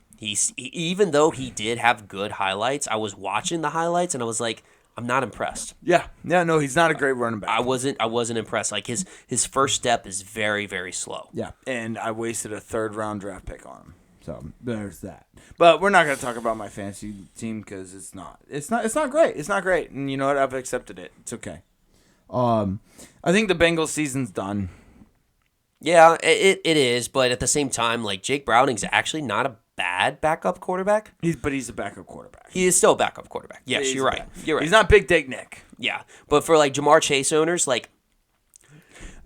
Speaker 2: Even though he did have good highlights, I was watching the highlights and I was like, I'm not impressed.
Speaker 1: Yeah, no, he's not a great running back.
Speaker 2: I wasn't impressed. Like his first step is very, very slow.
Speaker 1: Yeah, and I wasted a 3rd-round draft pick on him. So there's that. But we're not going to talk about my fantasy team because it's not great. It's not great, and you know what? I've accepted it. It's okay. I think the Bengals season's done.
Speaker 2: Yeah, it is, but at the same time, like Jake Browning's actually not a bad backup quarterback.
Speaker 1: He's a backup quarterback.
Speaker 2: He is still a backup quarterback. Yes, you're right.
Speaker 1: You're right. He's not Big Dick Nick.
Speaker 2: Yeah, but for like Jamar Chase owners, like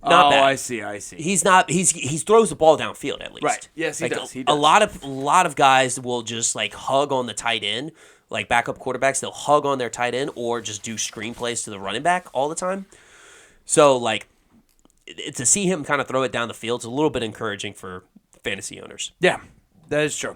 Speaker 2: Not bad.
Speaker 1: I see.
Speaker 2: He's not. He throws the ball downfield at least.
Speaker 1: Right. Yes, he does.
Speaker 2: A lot of guys will just like hug on the tight end, like backup quarterbacks. They'll hug on their tight end or just do screen plays to the running back all the time. So like to see him kind of throw it down the field is a little bit encouraging for fantasy owners.
Speaker 1: Yeah, that is true.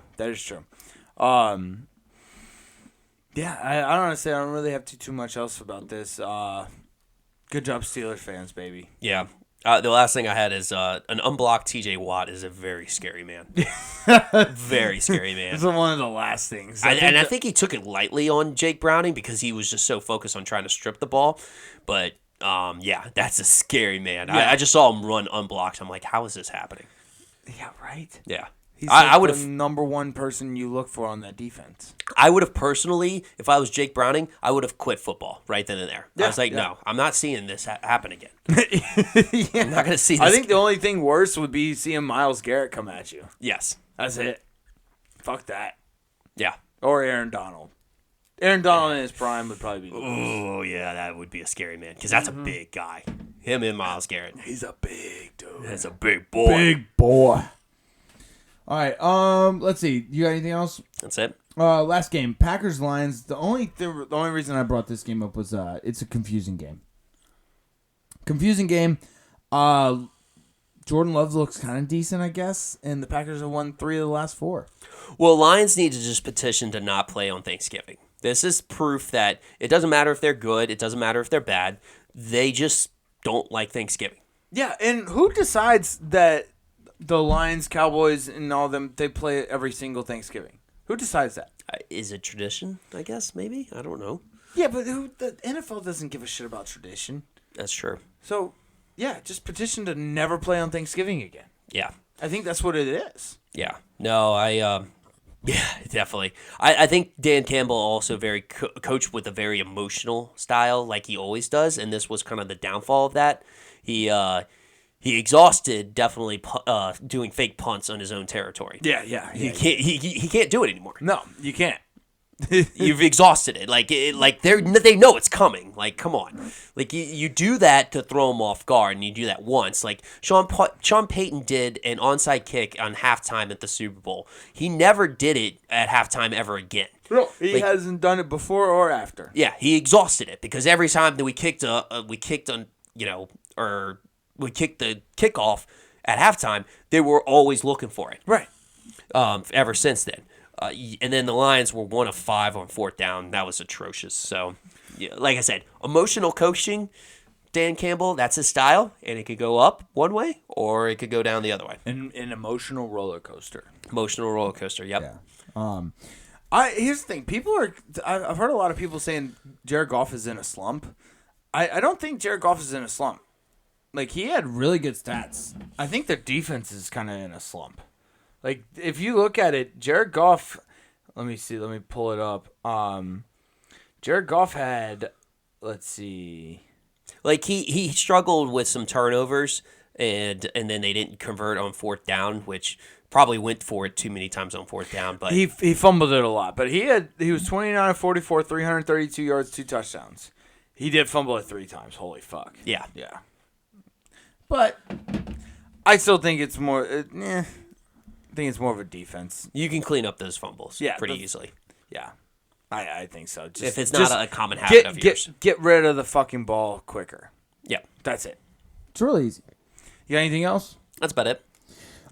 Speaker 1: Yeah, I honestly don't really have too much else about this. Good job, Steelers fans, baby.
Speaker 2: Yeah. The last thing I had is an unblocked TJ Watt is a very scary man. Very scary man.
Speaker 1: It's one of the last things.
Speaker 2: I think he took it lightly on Jake Browning because he was just so focused on trying to strip the ball. But, yeah, that's a scary man. Yeah. I just saw him run unblocked. I'm like, how is this happening?
Speaker 1: Yeah, right?
Speaker 2: Yeah.
Speaker 1: He's I would have number one person you look for on that defense.
Speaker 2: I would have personally, if I was Jake Browning, I would have quit football right then and there. Yeah, I was like, no, I'm not seeing this happen again. Yeah. I'm not going to see this.
Speaker 1: I think the only thing worse would be seeing Myles Garrett come at you.
Speaker 2: Yes.
Speaker 1: That's it. Fuck that.
Speaker 2: Yeah.
Speaker 1: Or Aaron Donald. Aaron Donald in his prime would probably be.
Speaker 2: Oh, yeah, that would be a scary man because that's a big guy. Him and Myles Garrett.
Speaker 1: He's a big dude.
Speaker 2: That's a big boy.
Speaker 1: Big boy. All right. Let's see. You got anything else?
Speaker 2: That's it.
Speaker 1: Last game, Packers Lions. The only reason I brought this game up was it's a confusing game. Jordan Love looks kind of decent, I guess, and the Packers have won 3 of the last 4.
Speaker 2: Well, Lions need to just petition to not play on Thanksgiving. This is proof that it doesn't matter if they're good, it doesn't matter if they're bad. They just don't like Thanksgiving.
Speaker 1: Yeah, and who decides that the Lions, Cowboys, and all them, they play every single Thanksgiving? Who decides that?
Speaker 2: Is it tradition, I guess, maybe? I don't know.
Speaker 1: Yeah, but the NFL doesn't give a shit about tradition.
Speaker 2: That's true.
Speaker 1: So, yeah, just petition to never play on Thanksgiving again.
Speaker 2: Yeah.
Speaker 1: I think that's what it is.
Speaker 2: Yeah. No, yeah, definitely. I think Dan Campbell also very coached with a very emotional style like he always does, and this was kind of the downfall of that. He exhausted definitely doing fake punts on his own territory.
Speaker 1: Yeah.
Speaker 2: He can't do it anymore.
Speaker 1: No, you can't.
Speaker 2: You've exhausted it. Like they know it's coming. Like, come on. Like you do that to throw them off guard, and you do that once. Like Sean Payton did an onside kick on halftime at the Super Bowl. He never did it at halftime ever again.
Speaker 1: No, he hasn't done it before or after.
Speaker 2: Yeah, he exhausted it because every time that we kicked the kickoff at halftime, they were always looking for it.
Speaker 1: Right.
Speaker 2: Ever since then. And then the Lions were 1 of 5 on 4th down. That was atrocious. So, yeah, like I said, emotional coaching, Dan Campbell, that's his style, and it could go up one way or it could go down the other way.
Speaker 1: An emotional roller coaster.
Speaker 2: Emotional roller coaster, yep.
Speaker 1: Yeah. Here's the thing. I've heard a lot of people saying Jared Goff is in a slump. I don't think Jared Goff is in a slump. Like, he had really good stats. I think the defense is kind of in a slump. Like, if you look at it, Jared Goff, let me pull it up. Jared Goff had, let's see.
Speaker 2: Like, he struggled with some turnovers, and then they didn't convert on 4th down, which probably went for it too many times on 4th down. But
Speaker 1: he fumbled it a lot. But he was 29 of 44, 332 yards, 2 touchdowns. He did fumble it 3 times. Holy fuck.
Speaker 2: Yeah.
Speaker 1: But I still think it's more. I think it's more of a defense.
Speaker 2: You can clean up those fumbles pretty easily.
Speaker 1: Yeah, I think so.
Speaker 2: If it's not a common habit of yours.
Speaker 1: Get rid of the fucking ball quicker.
Speaker 2: Yeah.
Speaker 1: That's it. It's really easy. You got anything else?
Speaker 2: That's about it.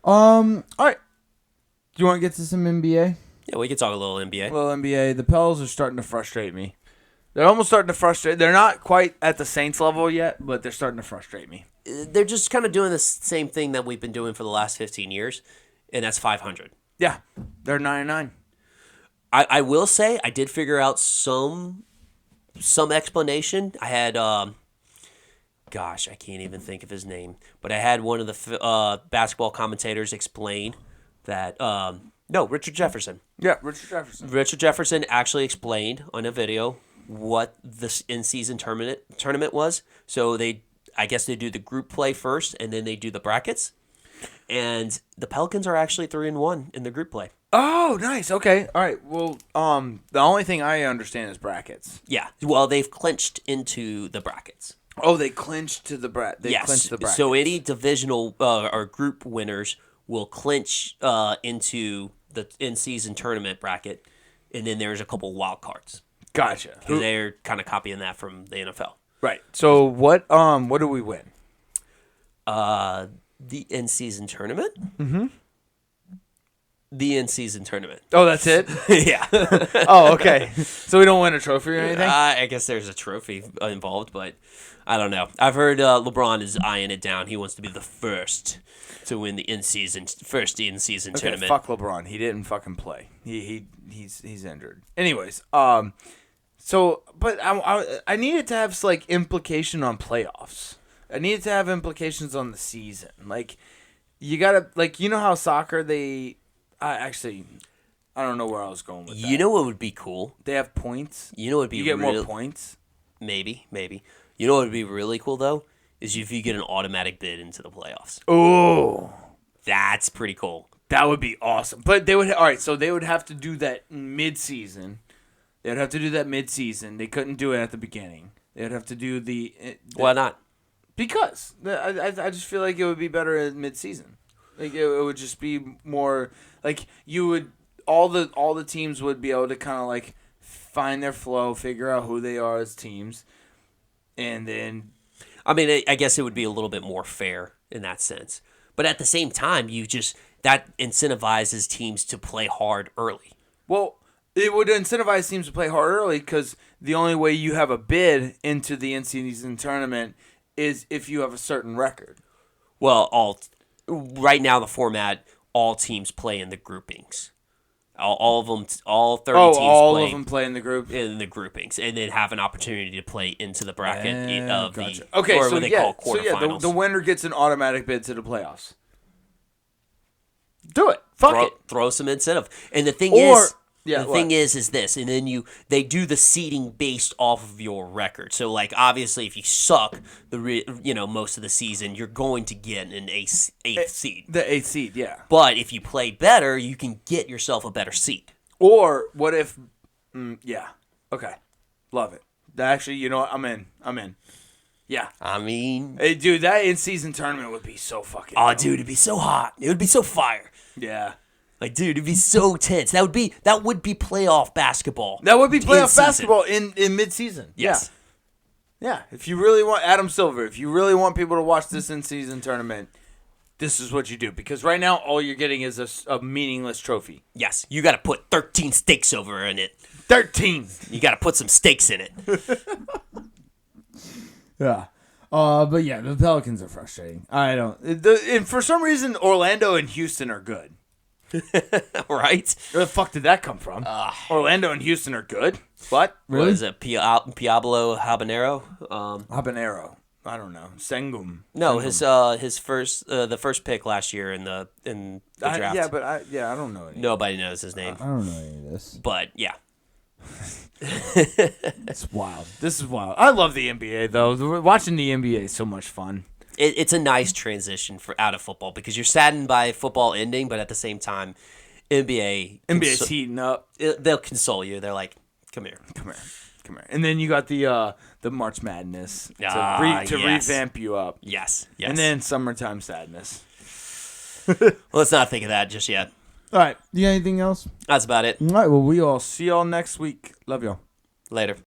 Speaker 1: All right. Do you want to get to some NBA?
Speaker 2: Yeah, we can talk a little NBA.
Speaker 1: The Pels are starting to frustrate me. They're almost starting to frustrate. They're not quite at the Saints level yet, but they're starting to frustrate me.
Speaker 2: They're just kind of doing the same thing that we've been doing for the last 15 years, and that's 500.
Speaker 1: Yeah, they're 9-9.
Speaker 2: I will say I did figure out some explanation. I had, I can't even think of his name, but I had one of the basketball commentators explain that, Richard Jefferson.
Speaker 1: Yeah, Richard Jefferson.
Speaker 2: Richard Jefferson actually explained on a video what this in-season tournament was. So I guess they do the group play first, and then they do the brackets. And the Pelicans are actually 3-1 in the group play.
Speaker 1: Oh, nice. Okay. All right. Well, the only thing I understand is brackets.
Speaker 2: Yeah. Well, they've clinched into the brackets.
Speaker 1: Oh, they clinched to the bracket. They clinched the bracket.
Speaker 2: So any divisional or group winners will clinch into the in-season tournament bracket, and then there's a couple wild cards.
Speaker 1: Gotcha.
Speaker 2: They're kind of copying that from the NFL.
Speaker 1: Right. So what do we win?
Speaker 2: The in-season tournament? Mm-hmm. The in-season tournament.
Speaker 1: Oh, that's it?
Speaker 2: Yeah.
Speaker 1: Oh, okay. So we don't win a trophy or anything?
Speaker 2: I guess there's a trophy involved, but I don't know. I've heard LeBron is eyeing it down. He wants to be the first to win the in-season tournament.
Speaker 1: Fuck LeBron. He didn't fucking play. He's injured. Anyways, so but I needed to have like implication on playoffs. I needed to have implications on the season. Like you gotta how soccer I don't know where I was going with that.
Speaker 2: You know what would be cool?
Speaker 1: They have points.
Speaker 2: You know what would be
Speaker 1: you get more points?
Speaker 2: Maybe. You know what would be really cool though? Is if you get an automatic bid into the playoffs.
Speaker 1: Oh.
Speaker 2: That's pretty cool.
Speaker 1: That would be awesome. But they would they would have to do that mid-season. They would have to do that mid-season. They couldn't do it at the beginning. They would have to do the
Speaker 2: why not?
Speaker 1: Because I just feel like it would be better at mid-season. Like it would just be more like you would all the teams would be able to kind of like find their flow, figure out who they are as teams, and then.
Speaker 2: I mean, I guess it would be a little bit more fair in that sense, but at the same time, that incentivizes teams to play hard early.
Speaker 1: Well, it would incentivize teams to play hard early because the only way you have a bid into the in-season tournament is if you have a certain record.
Speaker 2: Well, right now the format, all teams play in the groupings. All of them, all 30 teams
Speaker 1: all of them play in the
Speaker 2: groupings, and then have an opportunity to play into the bracket of
Speaker 1: gotcha.
Speaker 2: the
Speaker 1: okay,
Speaker 2: or
Speaker 1: so
Speaker 2: what they call quarterfinals.
Speaker 1: The winner gets an automatic bid to the playoffs. Do it. Fuck it.
Speaker 2: Throw some incentive. And the thing is,
Speaker 1: Yeah,
Speaker 2: the thing is this, and then they do the seeding based off of your record. So, like, obviously, if you suck most of the season, you're going to get an eighth seed.
Speaker 1: The eighth seed, yeah.
Speaker 2: But if you play better, you can get yourself a better seed.
Speaker 1: Or what if? Yeah. Okay. Love it. Actually, you know what? I'm in. Yeah.
Speaker 2: I mean,
Speaker 1: hey, dude, that in-season tournament would be so fucking.
Speaker 2: Oh, dude, it'd be so hot. It would be so fire.
Speaker 1: Yeah.
Speaker 2: Like, dude, it'd be so tense. That would be playoff basketball.
Speaker 1: That would be playoff basketball in mid-season.
Speaker 2: Yes.
Speaker 1: Yeah. If you really want Adam Silver, if you really want people to watch this in-season tournament, this is what you do. Because right now, all you're getting is a meaningless trophy.
Speaker 2: Yes. You got to put 13 stakes over in it.
Speaker 1: 13.
Speaker 2: You got to put some stakes in it.
Speaker 1: Yeah. But yeah, the Pelicans are frustrating. I don't. And for some reason, Orlando and Houston are good.
Speaker 2: Right?
Speaker 1: Where the fuck did that come from? Orlando and Houston are good. What?
Speaker 2: Really? What is it? Pablo Habanero?
Speaker 1: Habanero. I don't know. Sengum.
Speaker 2: No,
Speaker 1: Sengum.
Speaker 2: his first the first pick last year in the draft.
Speaker 1: I don't know any.
Speaker 2: Nobody knows his name.
Speaker 1: I don't know any of this.
Speaker 2: But yeah.
Speaker 1: It's wild. This is wild. I love the NBA though. Watching the NBA is so much fun.
Speaker 2: It's a nice transition out of football because you're saddened by football ending, but at the same time,
Speaker 1: NBA's heating up.
Speaker 2: They'll console you. They're like, "Come here."
Speaker 1: And then you got the March Madness to revamp you up.
Speaker 2: Yes.
Speaker 1: And then summertime sadness.
Speaker 2: Let's not think of that just yet.
Speaker 1: All right. You got anything else?
Speaker 2: That's about it.
Speaker 1: All right. Well, we all see y'all next week. Love y'all.
Speaker 2: Later.